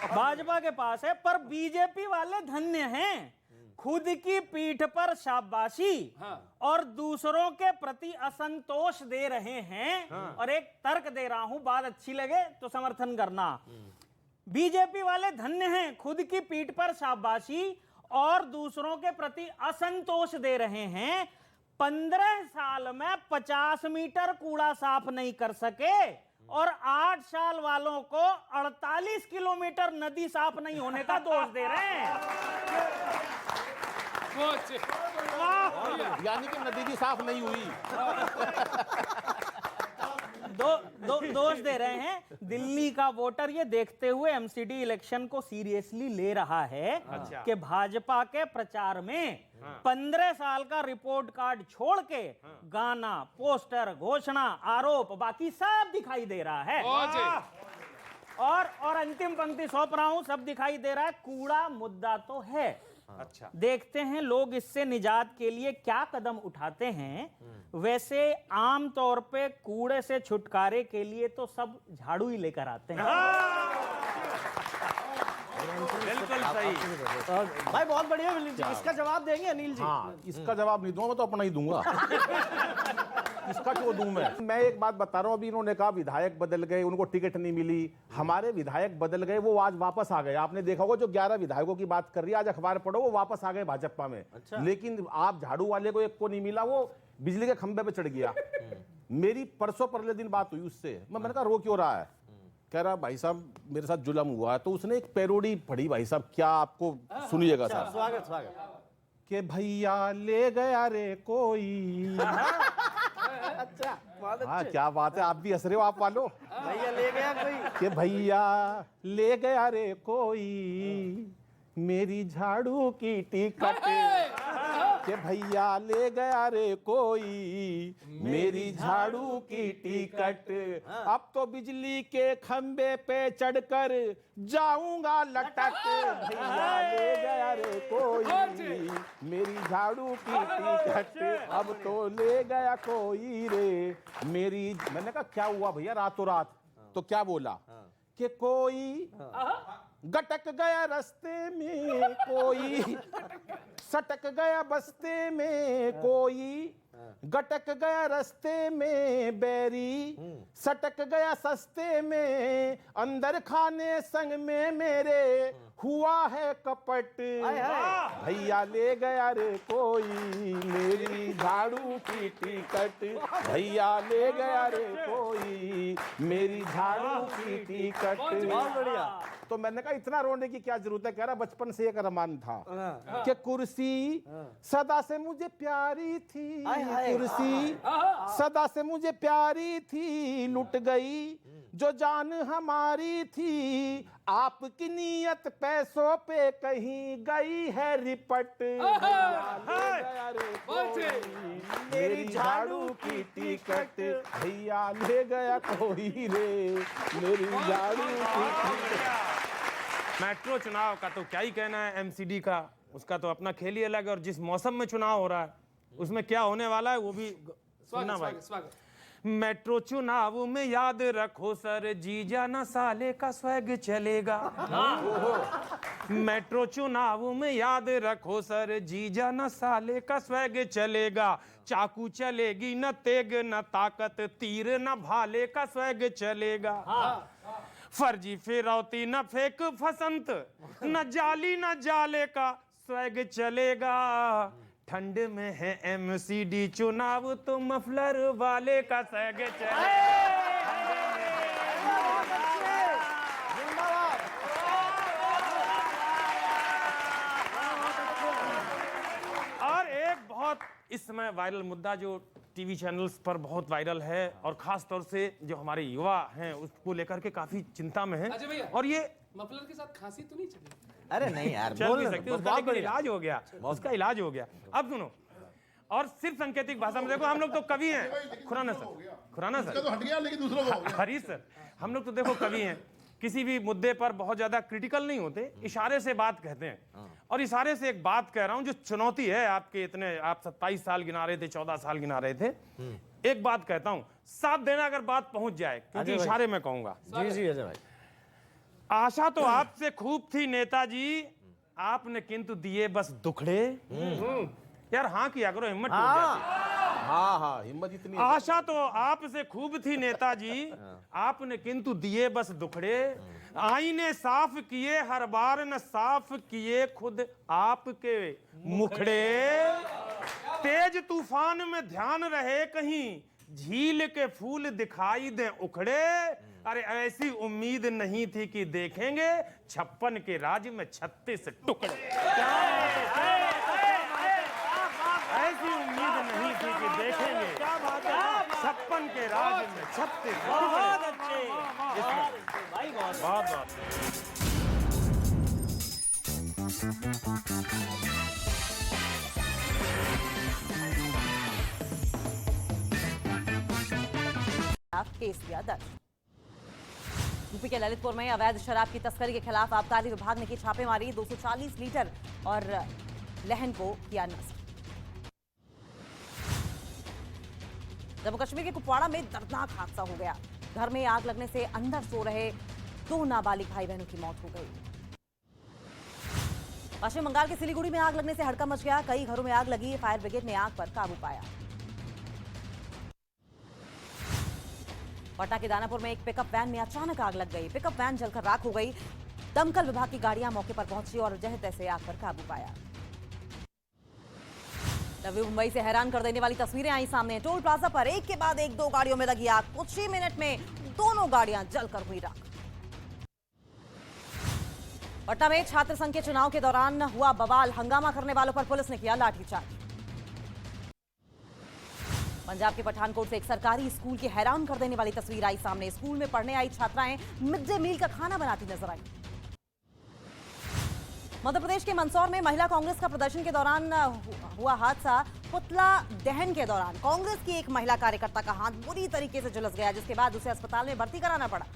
[SPEAKER 5] भाजपा के पास है, पर बीजेपी वाले धन्य हैं। खुद की पीठ पर शाबाशी और दूसरों के प्रति असंतोष दे रहे हैं। और एक तर्क दे रहा हूं, बात अच्छी लगे तो समर्थन करना। बीजेपी वाले धन्य हैं, खुद की पीठ पर शाबाशी और दूसरों के प्रति असंतोष दे रहे हैं। 15 साल में 50 मीटर कूड़ा साफ नहीं कर सके और 8 साल वालों को 48 किलोमीटर नदी साफ नहीं होने का दोष दे रहे हैं।
[SPEAKER 3] यानी कि नदी भी साफ नहीं हुई।
[SPEAKER 5] दोष दे रहे हैं। दिल्ली का वोटर ये देखते हुए एमसीडी इलेक्शन को सीरियसली ले रहा है कि भाजपा के प्रचार में 15 साल का रिपोर्ट कार्ड छोड़ के गाना, पोस्टर, घोषणा, आरोप बाकी सब दिखाई दे रहा है। और अंतिम पंक्ति सौंप रहा हूं, सब दिखाई दे रहा है। कूड़ा मुद्दा तो है। अच्छा, देखते हैं लोग इससे निजात के लिए क्या कदम उठाते हैं। वैसे आम तौर पे कूड़े से छुटकारे के लिए तो सब झाड़ू ही लेकर आते हैं।
[SPEAKER 3] बिल्कुल सही।
[SPEAKER 9] भाई बहुत बढ़िया अनिल जी। इसका जवाब देंगे अनिल जी?
[SPEAKER 3] हाँ, इसका जवाब नहीं दूंगा, मैं तो अपना ही दूंगा। इसका क्यों दूं मैं एक बात बता रहा हूं। अभी इन्होंने कहा विधायक बदल गए, उनको टिकट नहीं मिली। हमारे विधायक बदल गए, वो आज वापस आ गए। आपने देखा होगा, जो 11 विधायकों की बात कर रही है, आज अखबार पढ़ो, वो वापस आ गए भाजपा में। अच्छा। लेकिन आप झाड़ू वाले को एक को नहीं मिला, वो बिजली के खंभे पे चढ़ गया। मेरी परसों परले दिन बात हुई उससे। मैंने कहा रो क्यों रहा है? कह रहा भाई साहब मेरे साथ जुल्म हुआ है। तो उसने एक पैरोडी पढ़ी भाई साहब, क्या आपको सुनिएगा साहब।
[SPEAKER 9] स्वागत स्वागत।
[SPEAKER 3] कि भैया ले गया रे कोई।
[SPEAKER 9] अच्छा, बहुत
[SPEAKER 3] हाँ,
[SPEAKER 9] अच्छे।
[SPEAKER 3] क्या बात है, आप भी हंस रहे हो आप वालों।
[SPEAKER 9] भैया ले गया कोई।
[SPEAKER 3] कि भैया ले गया रे कोई मेरी झाड़ू की टिकट। कि भैया ले गया रे कोई मेरी झाड़ू की टिकट। अब तो बिजली के खंबे पे चढ़कर जाऊंगा लटक। भैया ले गया रे कोई मेरी झाड़ू की टिकट। अब तो ले गया कोई रे मेरी। मैंने कहा क्या हुआ भैया रातों रात? तो क्या बोला कि कोई गटक गया रास्ते में, कोई सटक गया बस्ते में, कोई गटक गया रास्ते में, बैरी सटक गया सस्ते में, अंदर खाने संग में मेरे हुआ है कपट। भैया ले गया रे कोई मेरी झाड़ू की टिकट। भैया ले गया रे कोई मेरी झाड़ू की टिकट।
[SPEAKER 9] बहुत बढ़िया।
[SPEAKER 3] तो मैंने कहा इतना रोने की क्या जरूरत है? कह रहा बचपन से एक अरमान था कि कुर्सी सदा से मुझे प्यारी थी। कुर्सी सदा से मुझे प्यारी थी, लुट गई जो जान हमारी थी। आपकी नीयत पैसों पे कहीं गई है रिपट। मेरी झाड़ू की टिकट भैया ले गया कोई रे मेरी झाड़ू की टिकट।
[SPEAKER 1] मेट्रो चुनाव का तो क्या ही कहना है, एमसीडी का उसका तो अपना खेल ही अलग है। और जिस मौसम में चुनाव हो रहा है उसमें क्या होने वाला है वो भी सुनना भाई। मेट्रो चुनाव में याद रखो सर, जीजा ना साले का स्वैग चलेगा। मेट्रो चुनाव में याद रखो सर, जीजा ना साले का स्वैग चलेगा। चाकू चलेगी न तेग न ताकत, तीर न भाले का स्वैग चलेगा। फर्जी फिरौती न फेक फसंत, न जाली न जाले का स्वैग चलेगा। ठंड में है एमसीडी चुनाव, तो मफलर वाले का स्वैग चलेगा। और एक बहुत इस समय वायरल मुद्दा जो टीवी चैनल्स पर बहुत वायरल है और खास तौर से जो हमारे युवा हैं उसको लेकर के काफी चिंता में है। और ये
[SPEAKER 10] मफलर के साथ खांसी तो नहीं चली?
[SPEAKER 9] अरे नहीं यार,
[SPEAKER 1] चल
[SPEAKER 9] बोल
[SPEAKER 1] नहीं
[SPEAKER 9] ना,
[SPEAKER 1] सकती,
[SPEAKER 9] बहुत
[SPEAKER 1] उसका लेकिन
[SPEAKER 9] बढ़िया।
[SPEAKER 1] इलाज हो गया, उसका इलाज हो गया। अब सुनो, और सिर्फ सांकेतिक भाषा में देखो, हम लोग तो कवि हैं। खुराना सर
[SPEAKER 2] तो हट गया, लेकिन दूसरों को हो गया।
[SPEAKER 1] हरीश सर, हम लोग तो देखो कवि हैं, किसी भी मुद्दे पर बहुत ज्यादा क्रिटिकल नहीं होते, इशारे से बात कहते हैं। और इशारे से एक बात कह रहा हूं जो चुनौती है आपके, इतने आप 27 साल गिना रहे थे, 14 साल गिना रहे थे। एक बात कहता हूं, साथ देना अगर बात पहुंच जाए, क्योंकि इशारे में कहूंगा।
[SPEAKER 9] जी जी अजय भाई।
[SPEAKER 1] आशा तो आपसे खूब थी नेताजी, आपने किंतु दिए बस दुखड़े। यार हाँ किया करो, हिम्मत टूट जाती है।
[SPEAKER 3] हाँ हिम्मत इतनी है।
[SPEAKER 1] आशा तो आपसे खूब थी नेताजी, आपने किंतु दिए बस दुखड़े। आईने साफ किए हर बार, न साफ किए खुद आपके मुखड़े। तेज तूफान में ध्यान रहे कहीं, झील के फूल दिखाई दे उखड़े। अरे ऐसी उम्मीद नहीं थी कि देखेंगे 56 के राज में 36 टुकड़े। ऐसी उम्मीद नहीं थी कि देखेंगे 56 के राज में 36
[SPEAKER 5] बहुत अच्छे भाई, बहुत
[SPEAKER 1] बहुत
[SPEAKER 11] केस किया दर्ज। यूपी के ललितपुर में अवैध शराब की तस्करी के खिलाफ आबकारी विभाग ने की छापेमारी, 240 लीटर और लहन को किया नष्ट। जम्मू कश्मीर के कुपवाड़ा में दर्दनाक हादसा हो गया। घर में आग लगने से अंदर सो रहे 2 नाबालिग भाई बहनों की मौत हो गई। पश्चिम बंगाल के सिलीगुड़ी में आग लगने से हड़कंप मच गया। कई घरों में आग लगी, फायर ब्रिगेड ने आग पर काबू पाया। पटना के दानापुर में एक पिकअप वैन में अचानक आग लग गई। पिकअप वैन जलकर राख हो गई। दमकल विभाग की गाड़ियां मौके पर पहुंची और जह तैसे आग पर काबू पाया। नवी मुंबई से हैरान कर देने वाली तस्वीरें आई सामने। टोल प्लाजा पर एक के बाद एक 2 गाड़ियों में लगी आग। कुछ ही मिनट में दोनों गाड़ियां जलकर हुई राख। पटना में छात्र संघ के चुनाव के दौरान हुआ बवाल। हंगामा करने वालों पर पुलिस ने किया लाठीचार्ज। पंजाब के पठानकोट से एक सरकारी स्कूल की हैरान कर देने वाली तस्वीर आई सामने। स्कूल में पढ़ने आई छात्राएं मिड डे मील का खाना बनाती नजर आई। मध्य प्रदेश के मंदसौर में महिला कांग्रेस का प्रदर्शन के दौरान हुआ हादसा। पुतला दहन के दौरान कांग्रेस की एक महिला कार्यकर्ता का हाथ बुरी तरीके से झुलस गया, जिसके बाद उसे अस्पताल में भर्ती कराना पड़ा।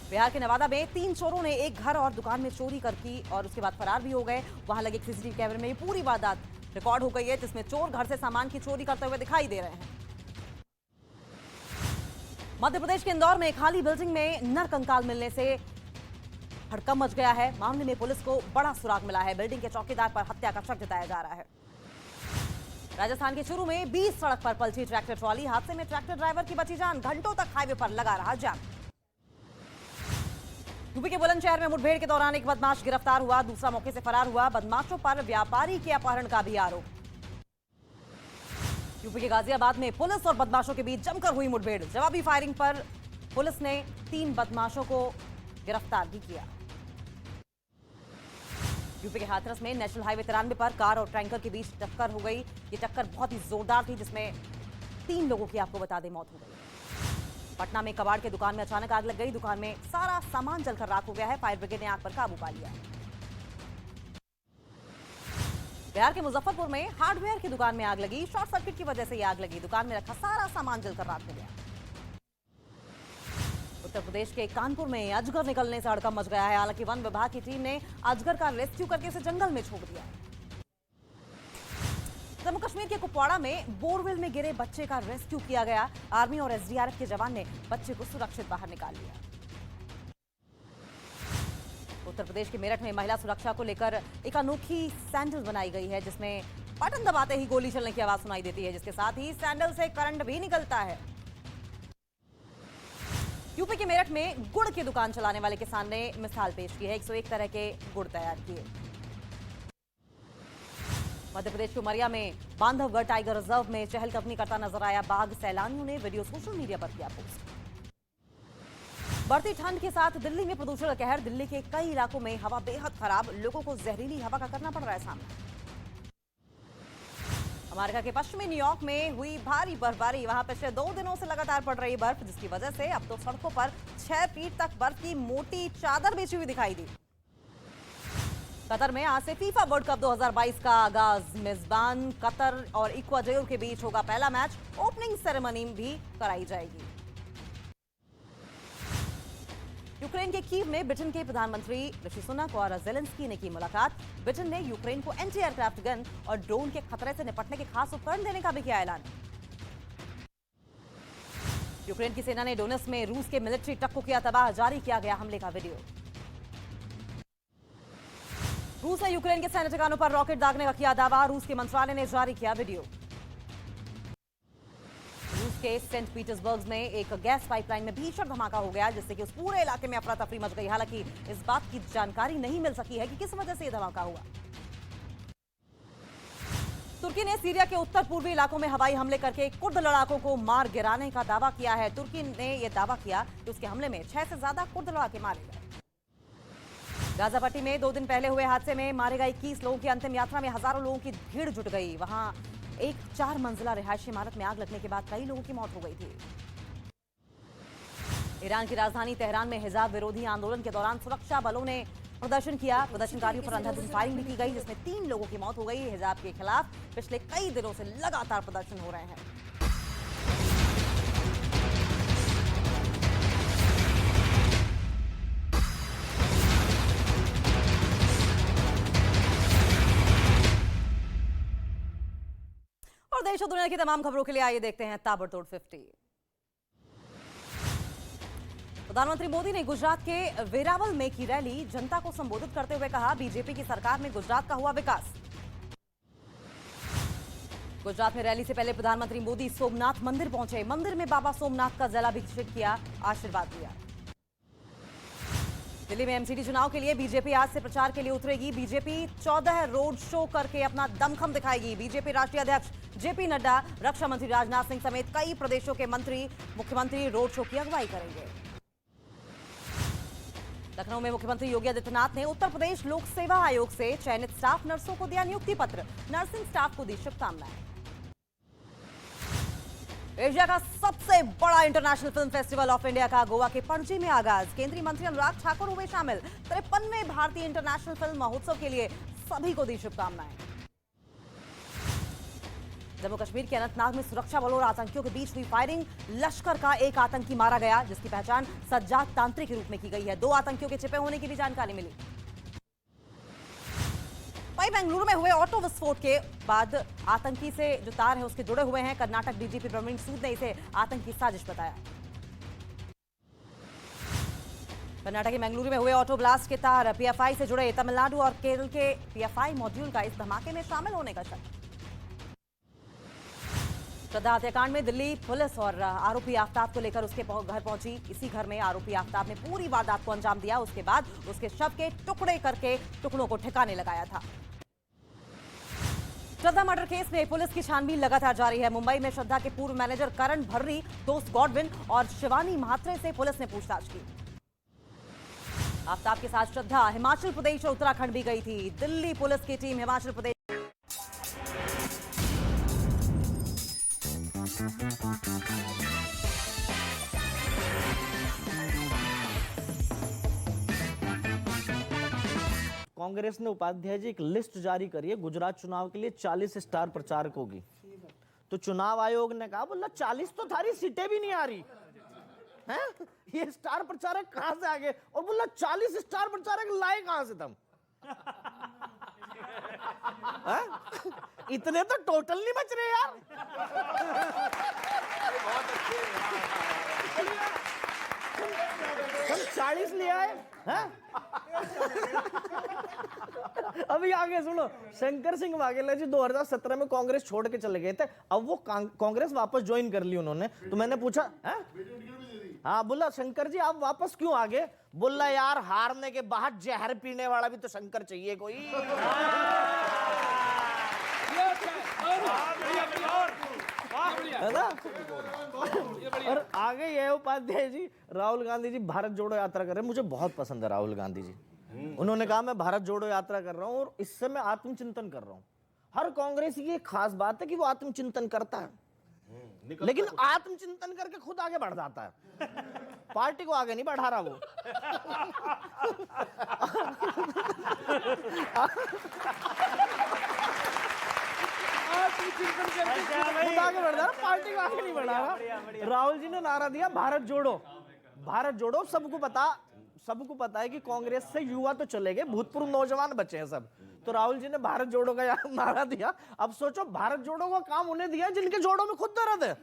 [SPEAKER 11] बिहार के नवादा में 3 चोरों ने एक घर और दुकान में चोरी कर की और उसके बाद फरार भी हो गए। वहां लगे सीसीटीवी कैमरे में ये पूरी वारदात रिकॉर्ड हो गई है, जिसमें चोर घर से सामान की चोरी करते हुए दिखाई दे रहे हैं। मध्य प्रदेश के इंदौर में खाली बिल्डिंग में नरकंकाल मिलने से हड़कंप मच गया है। मामले में पुलिस को बड़ा सुराग मिला है। बिल्डिंग के चौकीदार पर हत्या का शक जताया जा रहा है। राजस्थान के चूरू में 20 सड़क पर पलटी ट्रैक्टर ट्रॉली। हादसे में ट्रैक्टर ड्राइवर की बची जान। घंटों तक हाईवे पर लगा रहा जाम। यूपी के बुलंदशहर में मुठभेड़ के दौरान एक बदमाश गिरफ्तार हुआ, दूसरा मौके से फरार हुआ। बदमाशों पर व्यापारी के अपहरण का भी आरोप। यूपी के गाजियाबाद में पुलिस और बदमाशों के बीच जमकर हुई मुठभेड़। जवाबी फायरिंग पर पुलिस ने 3 बदमाशों को गिरफ्तार भी किया। यूपी के हाथरस में नेशनल हाईवे 93 पर कार और टैंकर के बीच टक्कर हो गई। ये टक्कर बहुत ही जोरदार थी, जिसमें 3 लोगों की आपको बता दें मौत हो गई। पटना में कबाड़ के दुकान में अचानक आग लग गई। दुकान में सारा सामान जलकर राख हो गया है। फायर ब्रिगेड ने आग पर काबू पा लिया। बिहार के मुजफ्फरपुर में हार्डवेयर की दुकान में आग लगी। शॉर्ट सर्किट की वजह से यह आग लगी। दुकान में रखा सारा सामान जलकर राख हो गया। उत्तर प्रदेश के कानपुर में अजगर निकलने से हड़कंप मच गया है। हालांकि वन विभाग की टीम ने अजगर का रेस्क्यू करके उसे जंगल में छोड़ दिया। जम्मू कश्मीर के कुपवाड़ा में बोरवेल में गिरे बच्चे का रेस्क्यू किया गया। आर्मी और एसडीआरएफ के जवान ने बच्चे को सुरक्षित बाहर निकाल लिया। उत्तर प्रदेश के मेरठ में महिला सुरक्षा को लेकर एक अनोखी सैंडल बनाई गई है, जिसमें बटन दबाते ही गोली चलने की आवाज सुनाई देती है, जिसके साथ ही सैंडल से करंट भी निकलता है। यूपी के मेरठ में गुड़ की दुकान चलाने वाले किसान ने मिसाल पेश की है। 101 तरह के गुड़ तैयार किए। मध्य प्रदेश के उमरिया में बांधवगढ़ टाइगर रिजर्व में चहलकदमी करता नजर आया बाघ। सैलानियों ने वीडियो सोशल मीडिया पर किया पोस्ट। बढ़ती ठंड के साथ दिल्ली में प्रदूषण का कहर। दिल्ली के कई इलाकों में हवा बेहद खराब, लोगों को जहरीली हवा का करना पड़ रहा है सामना। अमेरिका के पश्चिमी न्यूयॉर्क में हुई भारी बर्फबारी। वहां पिछले 2 दिनों से लगातार पड़ रही बर्फ, जिसकी वजह से अब तो सड़कों पर 6 फीट तक बर्फ की मोटी चादर बिछी हुई दिखाई दी। कतर में आज से फीफा वर्ल्ड कप 2022 का आगाज। मेजबान कतर और इक्वाडोर के बीच होगा पहला मैच। ओपनिंग सेरेमनी भी कराई जाएगी। यूक्रेन के कीव में ब्रिटेन के प्रधानमंत्री ऋषि सुनक और जेलेंस्की ने की मुलाकात। ब्रिटेन ने यूक्रेन को एंटी एयरक्राफ्ट गन और ड्रोन के खतरे से निपटने के खास उपकरण देने का भी किया ऐलान। यूक्रेन की सेना ने डोनेट्स्क में रूस के मिलिट्री ट्रक को किया तबाह। जारी किया गया हमले का वीडियो। रूस ने यूक्रेन के सैन्य ठिकानों पर रॉकेट दागने का किया दावा। रूस के मंत्रालय ने जारी किया वीडियो। रूस के सेंट पीटर्सबर्ग में एक गैस पाइपलाइन में भीषण धमाका हो गया, जिससे कि उस पूरे इलाके में अफरा तफरी मच गई। हालांकि इस बात की जानकारी नहीं मिल सकी है कि किस वजह से यह धमाका हुआ। तुर्की ने सीरिया के उत्तर पूर्वी इलाकों में हवाई हमले करके कुर्द लड़ाकों को मार गिराने का दावा किया है। तुर्की ने यह दावा किया कि उसके हमले में 6 से ज्यादा कुर्द लड़ाके मारे गए। गाजा पट्टी में 2 दिन पहले हुए हादसे में मारे गए 21 लोगों की अंतिम यात्रा में हजारों लोगों की भीड़ जुट गई। वहां एक 4 मंजिला रिहायशी इमारत में आग लगने के बाद कई लोगों की मौत हो गई थी। ईरान की राजधानी तेहरान में हिजाब विरोधी आंदोलन के दौरान सुरक्षा बलों ने प्रदर्शन किया। प्रदर्शनकारियों पर अंधाधुंध फायरिंग भी की गई, जिसमें 3 लोगों की मौत हो गई। हिजाब के खिलाफ पिछले कई दिनों से लगातार प्रदर्शन हो रहे हैं। और देश और दुनिया की तमाम खबरों के लिए आइए देखते हैं ताबड़तोड़ 50। प्रधानमंत्री मोदी ने गुजरात के वेरावल में की रैली। जनता को संबोधित करते हुए कहा, बीजेपी की सरकार में गुजरात का हुआ विकास। गुजरात में रैली से पहले प्रधानमंत्री मोदी सोमनाथ मंदिर पहुंचे। मंदिर में बाबा सोमनाथ का जलाभिषेक किया, आशीर्वाद लिया। दिल्ली में एमसीडी चुनाव के लिए बीजेपी आज से प्रचार के लिए उतरेगी। बीजेपी 14 रोड शो करके अपना दमखम दिखाएगी। बीजेपी राष्ट्रीय अध्यक्ष जेपी नड्डा, रक्षा मंत्री राजनाथ सिंह समेत कई प्रदेशों के मंत्री, मुख्यमंत्री रोड शो की अगुवाई करेंगे। लखनऊ में मुख्यमंत्री योगी आदित्यनाथ ने उत्तर प्रदेश लोक सेवा आयोग से चयनित स्टाफ नर्सों को दिया नियुक्ति पत्र। नर्सिंग स्टाफ को दी शुभकामनाएं। एशिया का सबसे बड़ा international film festival of India का गोवा के पणजी में आगाज। केंद्रीय मंत्री अनुराग ठाकुर हुए शामिल। 53वें भारतीय इंटरनेशनल फिल्म महोत्सव के लिए सभी को दी शुभकामनाएं। जम्मू कश्मीर के अनंतनाग में सुरक्षा बलों और आतंकियों के बीच हुई फायरिंग। लश्कर का एक आतंकी मारा गया, जिसकी पहचान सज्जाद तांत्रिक के रूप में की गई है। 2 आतंकियों के छिपे होने की भी जानकारी मिली। वहीं बेंगलुरु में हुए ऑटो विस्फोट के बाद आतंकी से जो तार है उसके जुड़े हुए हैं। कर्नाटक डीजीपी प्रवीण सूद ने इसे आतंकी साजिश बताया। कर्नाटक के बेंगलुरु में हुए ऑटो ब्लास्ट के तार पीएफआई से जुड़े। तमिलनाडु और केरल के पीएफआई मॉड्यूल का इस धमाके में शामिल होने का शक। श्रद्धा हत्याकांड में दिल्ली पुलिस और आरोपी आफ्ताब को लेकर उसके घर पहुंची। इसी घर में आरोपी आफ्ताब ने पूरी वारदात को अंजाम दिया। उसके बाद उसके शव के टुकड़े करके टुकड़ों को ठिकाने लगाया था। श्रद्धा मर्डर केस में पुलिस की छानबीन लगातार जारी है। मुंबई में श्रद्धा के पूर्व मैनेजर करण भर्री, दोस्त गॉडविन और शिवानी म्हात्रे से पुलिस ने पूछताछ की। आफ्ताब के साथ श्रद्धा हिमाचल प्रदेश और उत्तराखंड भी गई थी। दिल्ली पुलिस की टीम हिमाचल प्रदेश
[SPEAKER 9] कांग्रेस ने उपाध्याय जी एक लिस्ट जारी करी है गुजरात चुनाव के लिए 40 स्टार प्रचारकों की। तो चुनाव आयोग ने कहा, बोला 40 तो थारी सीटें भी नहीं आ रही हैं, ये स्टार प्रचारक कहां से आ गए? और बोला 40 स्टार प्रचारक लाए कहां से तुम? इतने तो टोटल नहीं बच रहे यार। हम 40 ले आए हैं? अभी आगे सुनो, शंकर सिंह वाघेला जी 2017 में कांग्रेस छोड़ के चले गए थे, अब वो कांग्रेस वापस ज्वाइन कर ली उन्होंने। तो मैंने पूछा है, हाँ, बोला शंकर जी आप वापस क्यों आ गए? बोला यार हारने के बाद जहर पीने वाला भी तो शंकर चाहिए कोई। है ना? और आगे ये उपाध्याय जी, राहुल गांधी जी भारत जोड़ो यात्रा कर रहे हैं। मुझे बहुत पसंद है राहुल गांधी जी। उन्होंने कहा मैं भारत जोड़ो यात्रा कर रहा हूं और इससे मैं आत्मचिंतन कर रहा हूं। हर कांग्रेसी की एक खास बात है कि वो आत्मचिंतन करता है, लेकिन आत्मचिंतन करके खुद आगे बढ़ जाता है, पार्टी को आगे नहीं बढ़ा रहा वो। खुद आगे बढ़ रहा, पार्टी को आगे नहीं बढ़ा रहा। राहुल जी ने नारा दिया भारत जोड़ो, भारत जोड़ो। सबको पता है कि कांग्रेस से युवा तो चले गए, भूतपूर्व नौजवान बचे हैं सब। तो राहुल जी ने भारत जोड़ो का नारा दिया। अब सोचो भारत जोड़ो का काम उन्हें दिया जिनके जोड़ों में खुद दर्द है।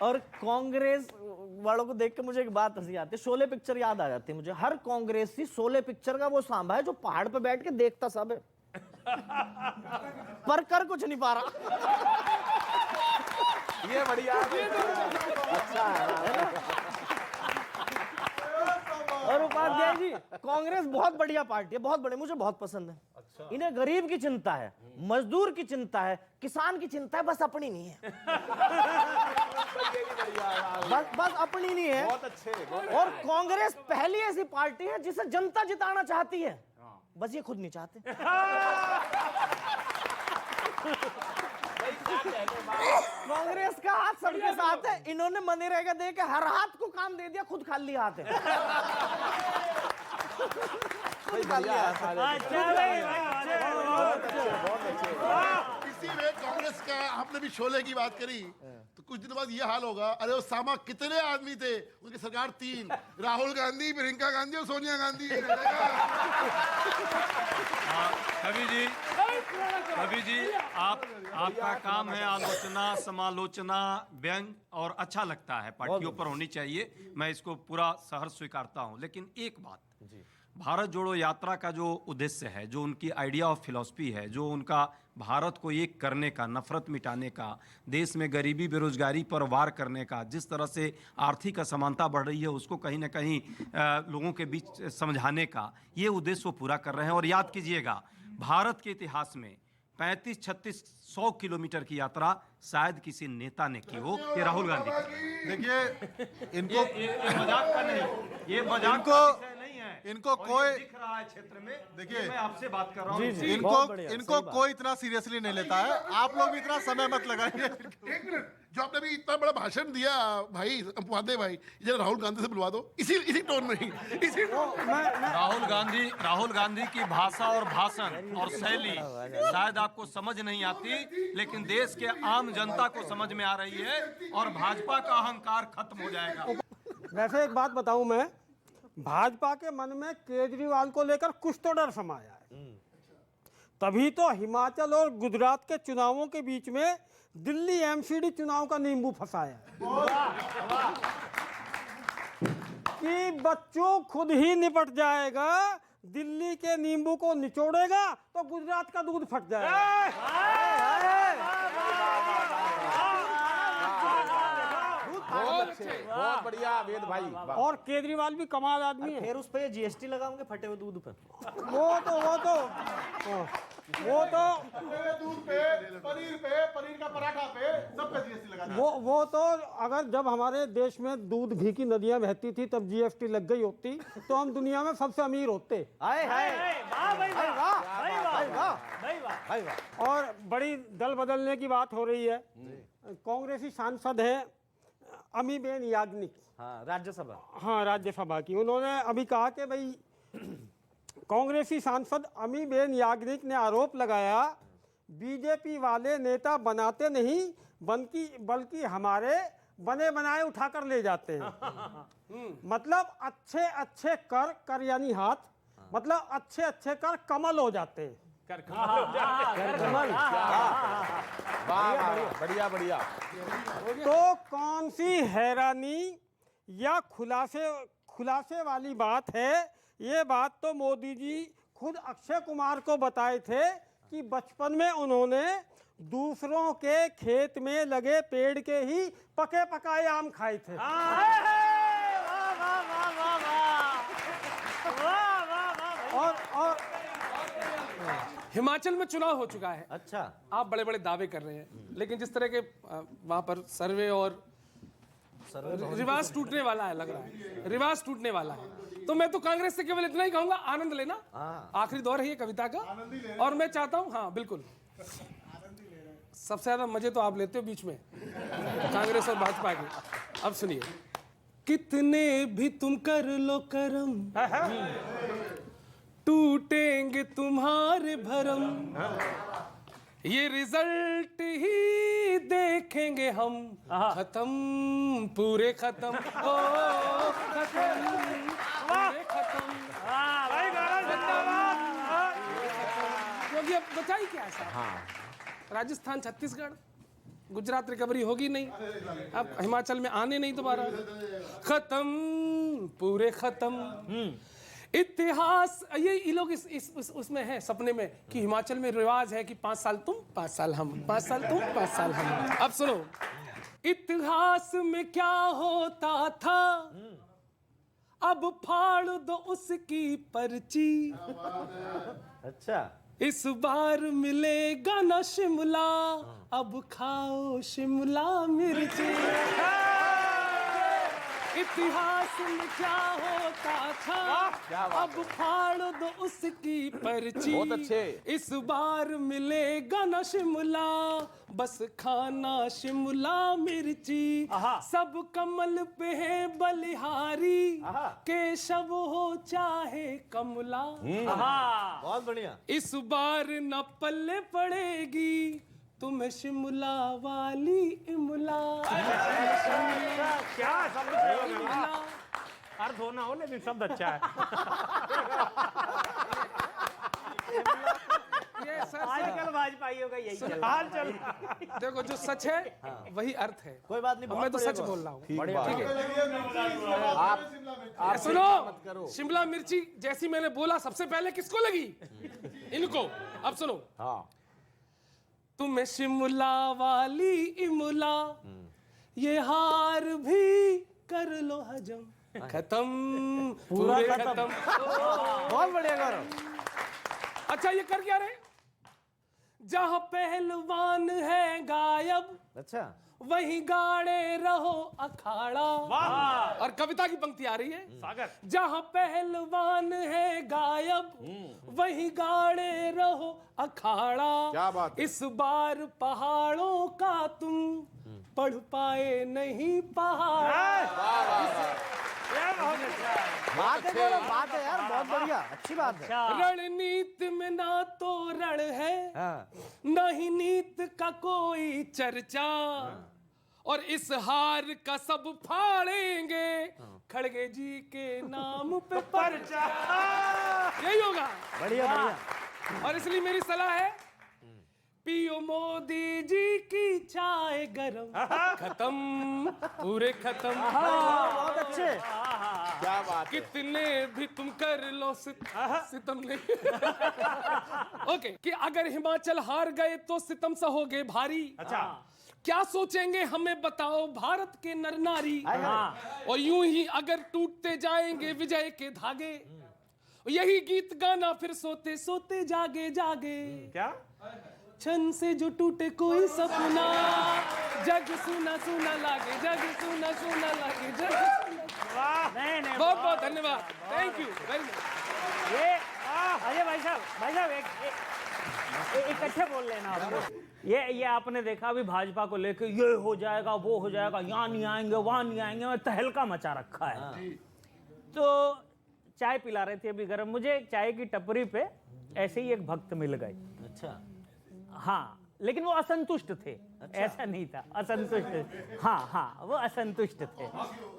[SPEAKER 9] और कांग्रेस वालों को देख के मुझे एक बात हंसी आती है, शोले पिक्चर याद आ जाती है मुझे। हर कांग्रेसी शोले पिक्चर का वो सांबा है जो पहाड़ पे बैठ के देखता सब है, पर कर कुछ नहीं पा रहा।
[SPEAKER 4] ये बढ़िया, अच्छा है ना?
[SPEAKER 9] और उपाध्याय जी, कांग्रेस बहुत बढ़िया पार्टी है, बहुत बड़े, मुझे बहुत पसंद है। अच्छा। इन्हें गरीब की चिंता है, मजदूर की चिंता है, किसान की चिंता है, बस अपनी नहीं है। बस अपनी नहीं है।
[SPEAKER 4] बहुत अच्छे।
[SPEAKER 9] और कांग्रेस पहली ऐसी पार्टी है जिसे जनता जिताना चाहती है, बस ये खुद नहीं चाहते। कांग्रेस का हाथ सबके साथ है। इन्होंने मनरेगा दे के हर हाथ को काम दे दिया, खुद खाली हाथ है।
[SPEAKER 2] इसी में कांग्रेस का, आपने भी शोले की बात करी, तो कुछ दिन बाद ये हाल होगा। अरे वो सामा कितने आदमी थे, उनकी सरकार 3, राहुल गांधी, प्रियंका गांधी और सोनिया गांधी।
[SPEAKER 6] कवि जी आपका काम है आलोचना, समालोचना, व्यंग, और अच्छा लगता है, पार्टियों पर होनी चाहिए, मैं इसको पूरा सहर्ष स्वीकारता हूं। लेकिन एक बात, भारत जोड़ो यात्रा का जो उद्देश्य है, जो उनकी आइडिया ऑफ फिलॉसफी है, जो उनका भारत को एक करने का, नफरत मिटाने का, देश में गरीबी बेरोजगारी पर वार करने का, जिस तरह से आर्थिक असमानता बढ़ रही है उसको कहीं ना कहीं लोगों के बीच समझाने का, ये उद्देश्य वो पूरा कर रहे हैं। और याद कीजिएगा, भारत के इतिहास में 35, 36, 100 किलोमीटर की यात्रा शायद किसी नेता ने की हो, ये राहुल गांधी की।
[SPEAKER 7] देखिए इनको
[SPEAKER 6] ये मजाक का नहीं, ये मजाक का विषय नहीं है।
[SPEAKER 7] इनको
[SPEAKER 6] और
[SPEAKER 7] कोई
[SPEAKER 6] ये दिख रहा है क्षेत्र में,
[SPEAKER 7] देखिए,
[SPEAKER 6] मैं आपसे बात कर रहा हूँ।
[SPEAKER 7] इनको कोई इतना सीरियसली नहीं लेता है। आप लोग भी इतना समय मत लगाइए।
[SPEAKER 2] एक मिनट, जो आपने भी इतना बड़ा भाषण दिया भाई उपाध्याय भाई, जरा राहुल गांधी से बुलवा दो, इसी टोन में ही, इसी
[SPEAKER 6] राहुल गांधी की भाषा और भाषण और शैली शायद आपको समझ नहीं आती, लेकिन देश के आम जनता को समझ में आ रही है, और भाजपा का अहंकार खत्म हो जाएगा।
[SPEAKER 8] वैसे एक बात बताऊं, मैं भाजपा के मन में केजरीवाल को लेकर कुछ तो डर समाया है, तभी तो हिमाचल और गुजरात के चुनावों के बीच में दिल्ली एमसीडी चुनाव का नींबू फंसाया है कि बच्चों खुद ही निपट जाएगा, दिल्ली के नींबू को निचोड़ेगा तो गुजरात का दूध फट जाएगा।
[SPEAKER 4] बहुत बढ़िया वेद भाई।
[SPEAKER 8] और केजरीवाल भी कमाल आदमी है।
[SPEAKER 9] फिर उस पे जीएसटी लगाओगे फटे हुए दूध पे।
[SPEAKER 8] वो तो अगर जब हमारे देश में दूध घी की नदियां बहती थी तब जीएसटी लग गई होती तो हम दुनिया में सबसे अमीर होते। और बड़ी दल बदलने की बात हो रही है। कांग्रेसी सांसद है अमीबेन याग्निक,
[SPEAKER 9] हाँ राज्यसभा,
[SPEAKER 8] हाँ राज्यसभा की, उन्होंने अभी कहा कि भाई कांग्रेसी सांसद अमीबेन याग्निक ने आरोप लगाया बीजेपी वाले नेता बनाते नहीं बल्कि हमारे बने बनाए उठाकर ले जाते हैं। मतलब अच्छे कर यानी हाथ, मतलब अच्छे अच्छे कर कमल हो जाते हैं।
[SPEAKER 4] बढ़िया बढ़िया।
[SPEAKER 8] तो कौन सी हैरानी या खुलासे वाली बात है? ये बात तो मोदी जी खुद अक्षय कुमार को बताए थे कि बचपन में उन्होंने दूसरों के खेत में लगे पेड़ के ही पके पकाए आम खाए थे। और
[SPEAKER 1] हिमाचल में चुनाव हो चुका है।
[SPEAKER 9] अच्छा,
[SPEAKER 1] आप बड़े बड़े दावे कर रहे हैं, लेकिन जिस तरह के वहां पर सर्वे और रिवाज टूटने वाला है, लग रहा है रिवाज टूटने वाला है, तो मैं तो कांग्रेस से केवल इतना ही कहूंगा, आनंद लेना। आखिरी दौर है ये कविता का, और मैं चाहता हूं, हाँ बिल्कुल, सबसे ज्यादा मजे तो आप लेते हो बीच में कांग्रेस और भाजपा के। अब सुनिए, कितने भी तुम कर लो करम, टूटेंगे तुम्हारे भरम, ये रिजल्ट ही देखेंगे हम, खत्म पूरे खत्म, ओ खत्म पूरे खत्म। क्योंकि अब बताइए क्या ऐसा, राजस्थान छत्तीसगढ़ गुजरात रिकवरी होगी नहीं, अब हिमाचल में आने नहीं दोबारा, खत्म पूरे खत्म। इतिहास ये लोग उसमें है सपने में कि हिमाचल में रिवाज है कि 5 साल तुम 5 साल हम, 5 साल तुम 5 साल हम। अब सुनो, इतिहास में क्या होता था अब फाड़ दो उसकी पर्ची। अच्छा, इस बार मिलेगा ना शिमला, अब खाओ शिमला मिर्ची। इतिहास में क्या होता था अब फाड़ दो उसकी पर्ची।
[SPEAKER 4] बहुत अच्छे।
[SPEAKER 1] इस बार मिलेगा ना शिमला, बस खाना शिमला मिर्ची। सब कमल पे है बलिहारी, केशव हो चाहे कमला।
[SPEAKER 9] बहुत बढ़िया।
[SPEAKER 1] इस बार न पल्ले पड़ेगी तुम्हें शिमला वाली इमला।
[SPEAKER 5] क्या शब्द अर्थ होना हो, लेकिन शब्द अच्छा है।
[SPEAKER 1] ये सर
[SPEAKER 5] आजकल भाजपाइयों का यही चल हाल चल।
[SPEAKER 1] देखो, जो सच है वही अर्थ है।
[SPEAKER 9] कोई बात नहीं,
[SPEAKER 1] मैं तो सच बोल रहा हूँ। ठीक है,
[SPEAKER 4] आप
[SPEAKER 1] सुनो, शिमला मिर्ची जैसी मैंने बोला सबसे पहले किसको लगी? इनको। अब सुनो, तुम्हें शिमला वाली इमला, ये हार भी कर लो हजम, खत्म पूरे खत्म।
[SPEAKER 9] बहुत बढ़िया गौरव।
[SPEAKER 1] अच्छा, ये कर क्या रहे? जहां पहलवान है गायब,
[SPEAKER 9] अच्छा,
[SPEAKER 1] वहीं गाड़े रहो अखाड़ा। और कविता की पंक्ति आ रही है, सागर। जहां पहलवान है गायब, वहीं गाड़े रहो अखाड़ा।
[SPEAKER 4] क्या बात है।
[SPEAKER 1] इस बार पहाड़ों का तुम पढ़ पाए नहीं पहाड़।
[SPEAKER 9] बात है गौरव, बात है यार, बहुत बढ़िया, अच्छी बात है।
[SPEAKER 1] रणनीति में ना तो रण है, न ही नीत का कोई चर्चा, और इस हार का सब फाड़ेंगे खड़गे जी के नाम पे पर्चा। यही होगा।
[SPEAKER 9] बढ़िया बढ़िया।
[SPEAKER 1] और इसलिए मेरी सलाह है, पियो मोदी जी की चाय गरम, खत्म पूरे खत्म।
[SPEAKER 9] बहुत अच्छे।
[SPEAKER 4] क्या बात है।
[SPEAKER 1] कितने भी तुम कर लो सितम नहीं। ओके, कि अगर हिमाचल हार गए तो सितम सहोगे भारी। अच्छा, क्या सोचेंगे हमें बताओ भारत के नर नारी। और यूं ही अगर टूटते जाएंगे विजय के धागे, यही गीत गाना फिर सोते सोते जागे जागे। क्या छन से जो टूटे कोई सपना, जग सुना सुना लागे, जग सुना सुना लागे, जग
[SPEAKER 5] नहीं
[SPEAKER 1] बहुत बहुत धन्यवाद, थैंक यू वेरी मच।
[SPEAKER 5] ये अजय भाई साहब इकट्ठे बोल लेना आप। ये आपने देखा अभी भाजपा को लेकर ये हो जाएगा वो हो जाएगा, यहाँ नहीं आएंगे वहां नहीं आएंगे, तहलका मचा रखा है। तो चाय पिला रहे थे अभी गरम, मुझे चाय की टपरी पे ऐसे ही एक भक्त मिल गए।
[SPEAKER 9] अच्छा,
[SPEAKER 5] हाँ, लेकिन वो असंतुष्ट थे। अच्छा। ऐसा नहीं था, असंतुष्ट। हाँ, वो असंतुष्ट थे।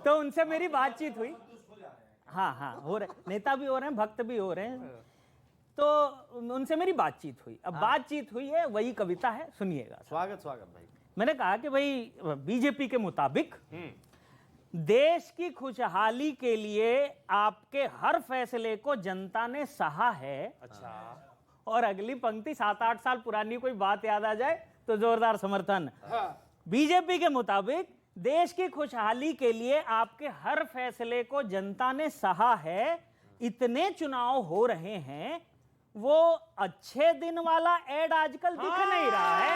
[SPEAKER 5] तो उनसे मेरी बातचीत हुई। हाँ हाँ हो रहे, नेता भी हो रहे हैं, भक्त भी हो रहे हैं। तो उनसे मेरी बातचीत हुई। अब बातचीत हुई है, वही कविता है, सुनिएगा।
[SPEAKER 9] स्वागत भाई।
[SPEAKER 5] मैंने कहा कि भाई बीजेपी के मुताबिक देश की खुशहाली के लिए आपके हर फैसले को जनता ने सहा है। अच्छा। और अगली पंक्ति 7-8 साल पुरानी कोई बात याद आ जाए तो जोरदार समर्थन। बीजेपी के मुताबिक देश की खुशहाली के लिए आपके हर फैसले को जनता ने सहा है। इतने चुनाव हो रहे हैं, वो अच्छे दिन वाला एड आजकल दिख नहीं रहा है।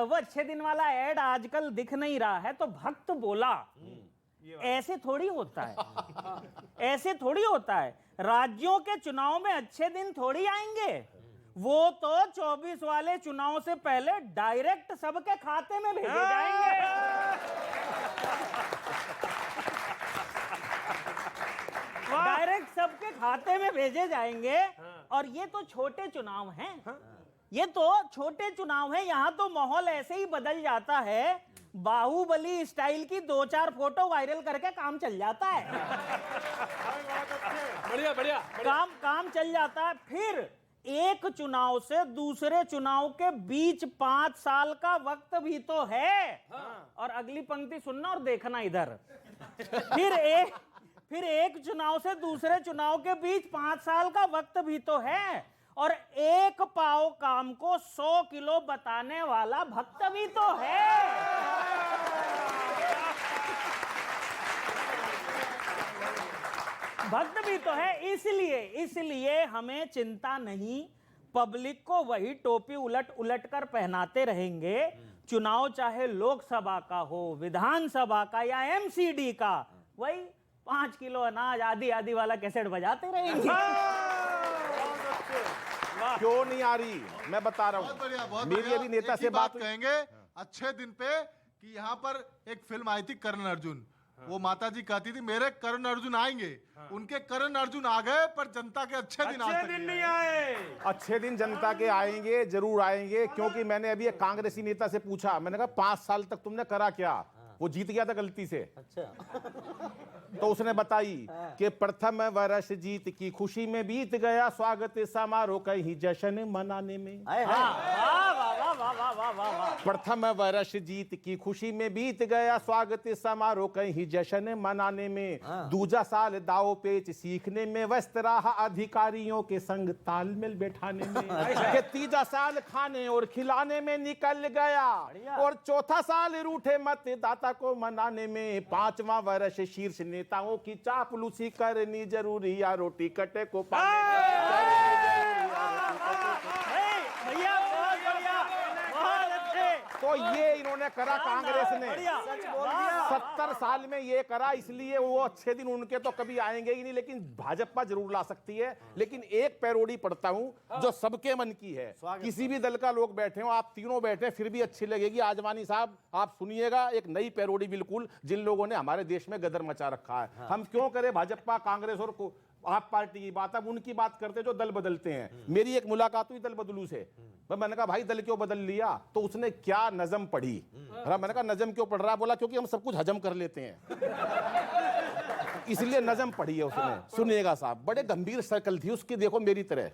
[SPEAKER 5] वो अच्छे दिन वाला एड आजकल दिख नहीं रहा है। तो भक्त बोला, ऐसे थोड़ी होता है, ऐसे थोड़ी होता है। राज्यों के चुनाव में अच्छे दिन थोड़ी आएंगे, वो तो 24 वाले चुनाव से पहले डायरेक्ट सबके खाते में भेजे जाएंगे। डायरेक्ट सबके खाते में भेजे जाएंगे। और ये तो छोटे चुनाव हैं, ये तो छोटे चुनाव हैं। यहाँ तो माहौल ऐसे ही बदल जाता है, बाहुबली स्टाइल की 2-4 फोटो वायरल करके काम चल जाता है।
[SPEAKER 1] बढ़िया बढ़िया।
[SPEAKER 5] काम चल जाता है। फिर एक चुनाव से दूसरे चुनाव के बीच 5 साल का वक्त भी तो है। और अगली पंक्ति सुनना और देखना इधर। फिर एक चुनाव से दूसरे चुनाव के बीच 5 साल का वक्त भी तो है। और एक पाव काम को 100 किलो बताने वाला भक्त भी तो है। भक्त भी तो है। इसलिए हमें चिंता नहीं। पब्लिक को वही टोपी उलट उलट कर पहनाते रहेंगे। चुनाव चाहे लोकसभा का हो, विधानसभा का या एमसीडी का, वही 5 किलो अनाज आदि आदि वाला कैसेट बजाते रहेंगे।
[SPEAKER 4] क्यों नहीं आ रही, मैं बता रहा
[SPEAKER 7] बहुत बढ़िया,
[SPEAKER 4] हूँ।
[SPEAKER 7] बहुत
[SPEAKER 4] मेरी
[SPEAKER 7] बढ़िया।
[SPEAKER 4] अभी नेता
[SPEAKER 7] एक ही
[SPEAKER 4] से बात
[SPEAKER 7] कहेंगे अच्छे दिन पे कि यहाँ पर एक फिल्म आई थी करण अर्जुन। वो माता जी कहती थी मेरे करण अर्जुन आएंगे। उनके करण अर्जुन आ गए, पर जनता के अच्छे दिन आज तक नहीं आए।
[SPEAKER 4] अच्छे दिन जनता के आएंगे, जरूर आएंगे। क्योंकि मैंने अभी एक कांग्रेसी नेता से पूछा, मैंने कहा 5 साल तक तुमने करा क्या? वो जीत गया था गलती से। अच्छा। तो उसने बताई कि प्रथम वर्ष जीत की खुशी में बीत गया, स्वागत समारोह कहीं जश्न मनाने में। प्रथम वर्ष जीत की खुशी में बीत गया, स्वागत समारोह कहीं जश्न मनाने में। दूजा साल दाव पेच सीखने में व्यस्त रहा, अधिकारियों के संग तालमेल बैठाने में। कि तीजा साल खाने और खिलाने में निकल गया, और चौथा साल रूठे मतदाता को मनाने में। 5वां वर्ष शीर्ष नेताओं की चापलूसी करनी जरूरी, या रोटी कटे को तो ये इन्होंने करा कांग्रेस ने। 70 साल में ये करा, इसलिए वो अच्छे दिन उनके तो कभी आएंगे ही नहीं। लेकिन भाजपा जरूर ला सकती है। लेकिन एक पैरोडी पढ़ता हूं जो सबके मन की है। किसी भी दल का लोग बैठे हो, आप तीनों बैठे, फिर भी अच्छी लगेगी। आजवानी साहब आप सुनिएगा, एक नई पैरोडी बिल्कुल, जिन लोगों ने हमारे देश में गदर मचा रखा है। हम क्यों करें भाजपा कांग्रेस और आप पार्टी की बात, अब उनकी बात करते जो दल बदलते हैं। मेरी एक मुलाकात हुई दल बदलू से, मैंने कहा भाई दल क्यों बदल लिया? तो उसने क्या नजम पढ़ी। मैंने कहा नजम क्यों पढ़ रहा? बोला क्योंकि हम सब कुछ हजम कर लेते हैं, इसलिए नजम पढ़ी है उसने। सुनिएगा साहब, बड़े गंभीर सर्कल थी उसकी, देखो मेरी तरह।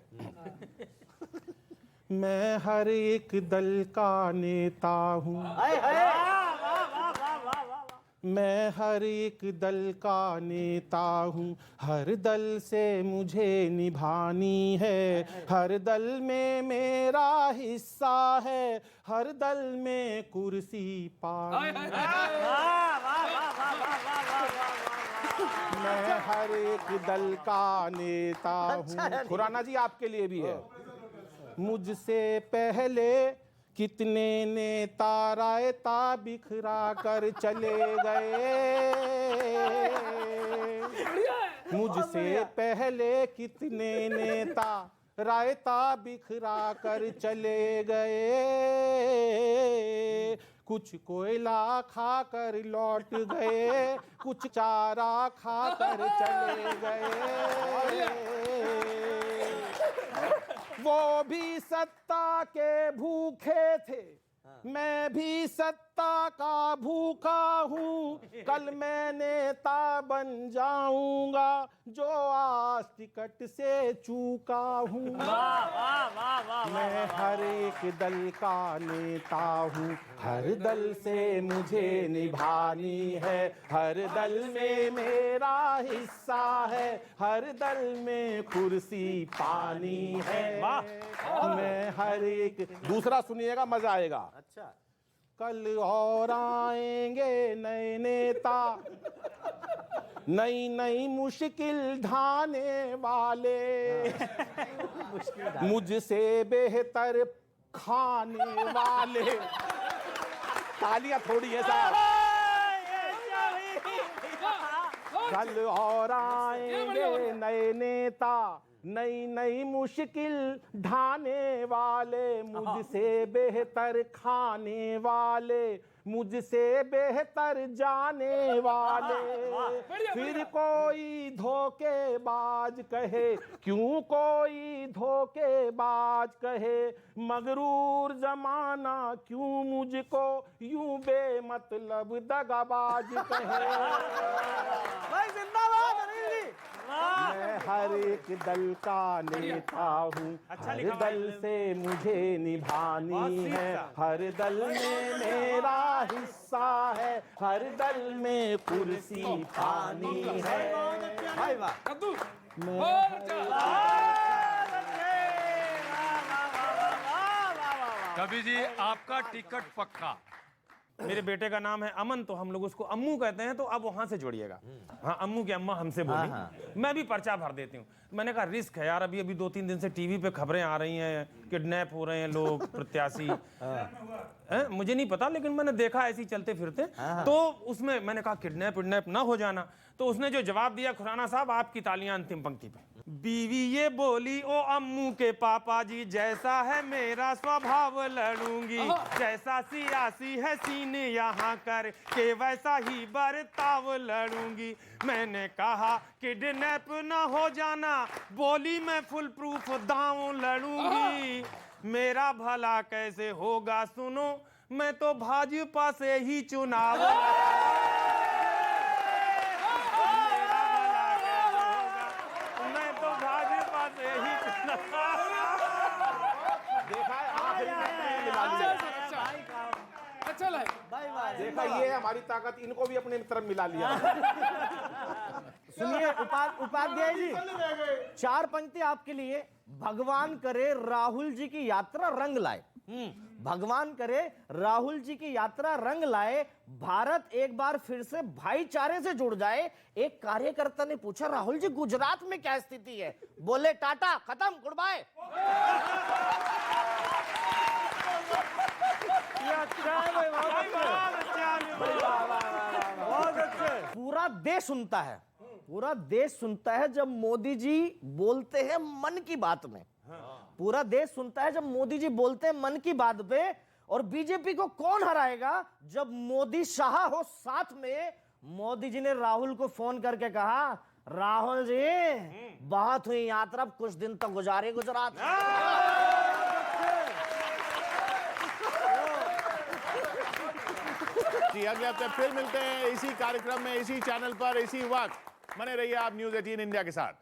[SPEAKER 3] मैं हर एक दल का नेता हूँ, मैं हर एक दल का नेता हूँ। हर दल से मुझे निभानी है, हर दल में मेरा हिस्सा है, हर दल में कुर्सी पानी। मैं हर एक दल का नेता हूँ। खुराना जी आपके लिए भी है। मुझसे पहले कितने नेता रायता बिखरा कर चले गए, मुझसे पहले कितने नेता रायता बिखरा कर चले गए। कुछ कोयला खाकर लौट गए, कुछ चारा खाकर चले गए। वो भी सत्ता के भूखे थे, मैं भी सत्ता सत्ता का भूखा हूँ, कल मैं नेता बन जाऊंगा, जो आज टिकट से चूका हूँ। मैं हर एक दल का नेता हूँ, हर दल से मुझे निभानी है, हर दल में मेरा हिस्सा है, हर दल में कुर्सी पानी है। मैं हर एक, दूसरा सुनिएगा मजा आएगा।
[SPEAKER 9] अच्छा,
[SPEAKER 3] कल और आएंगे नए नेता, नई नई मुश्किल ढाने वाले, मुझसे बेहतर खाने वाले। तालियां थोड़ी है साहब। कल और आएंगे नए नेता, नई नई मुश्किल ढाने वाले, मुझसे बेहतर खाने वाले, मुझसे बेहतर जाने वाले। फिर कोई धोखेबाज कहे, क्यों कोई धोखेबाज कहे, मगरूर जमाना क्यों मुझको यूं बेमतलब दगाबाज कहे।
[SPEAKER 9] भाई जिंदाबाद अनिल जी।
[SPEAKER 3] मैं हर एक दल का नेता हूँ, हर दल से मुझे निभानी है, हर दल में मेरा हिस्सा है, हर दल में कुर्सी पानी है।
[SPEAKER 9] भाई वाह,
[SPEAKER 1] कद्दू
[SPEAKER 3] मैं
[SPEAKER 1] बहुत
[SPEAKER 6] कवि जी आपका टिकट पक्का।
[SPEAKER 4] मेरे बेटे का नाम है अमन, तो हम लोग उसको अम्मू कहते हैं, तो अब वहां से जोड़िएगा। हाँ, अम्मू की अम्मा हमसे बोली, मैं भी पर्चा भर देती हूँ। मैंने कहा रिस्क है यार, अभी 2-3 दिन से टीवी पे खबरें आ रही हैं, किडनैप हो रहे हैं लोग, प्रत्याशी। मुझे नहीं पता, लेकिन मैंने देखा ऐसे ही चलते फिरते, तो उसमें मैंने कहा किडनैप ना हो जाना। तो उसने जो जवाब दिया, खुराना साहब आपकी तालियां अंतिम पंक्ति पे। बीवी ये बोली, ओ अम्मू के पापा जी, जैसा है मेरा स्वभाव लड़ूंगी, जैसा सियासी है सीने यहाँ कर के वैसा ही बर्ताव लड़ूंगी। मैंने कहा किडनैप ना हो जाना, बोली मैं फुल प्रूफ दांव लड़ूंगी। मेरा भला कैसे होगा सुनो, मैं तो भाजपा से ही चुनाव
[SPEAKER 3] देखा है, आखिरी में मिला लिया।
[SPEAKER 1] अच्छा लगा।
[SPEAKER 9] भाई वाह,
[SPEAKER 3] देखा, ये हमारी ताकत, इनको भी अपने तरफ मिला लिया।
[SPEAKER 9] सुनिए उपाध्याय जी, 4 पंक्ति आपके लिए। भगवान करे राहुल जी की यात्रा रंग लाए, भगवान करे राहुल जी की यात्रा रंग लाए, भारत एक बार फिर से भाईचारे से जुड़ जाए। एक कार्यकर्ता ने पूछा, राहुल जी गुजरात में क्या स्थिति है? बोले टाटा, खत्म, गुड बाय। पूरा देश सुनता है, पूरा देश सुनता है जब मोदी जी बोलते हैं मन की बात में। पूरा देश सुनता है जब मोदी जी बोलते हैं मन की बात पे। और बीजेपी को कौन हराएगा? जब मोदी शाह हो साथ में। मोदी जी ने राहुल को फोन करके कहा, राहुल जी बहुत हुई यात्रा, कुछ दिन तक गुजारे गुजरात।
[SPEAKER 12] जी, अगले हफ्ते फिर मिलते हैं इसी कार्यक्रम में, इसी चैनल पर, इसी वक्त। बने रहिए आप न्यूज़ 18 इंडिया के साथ।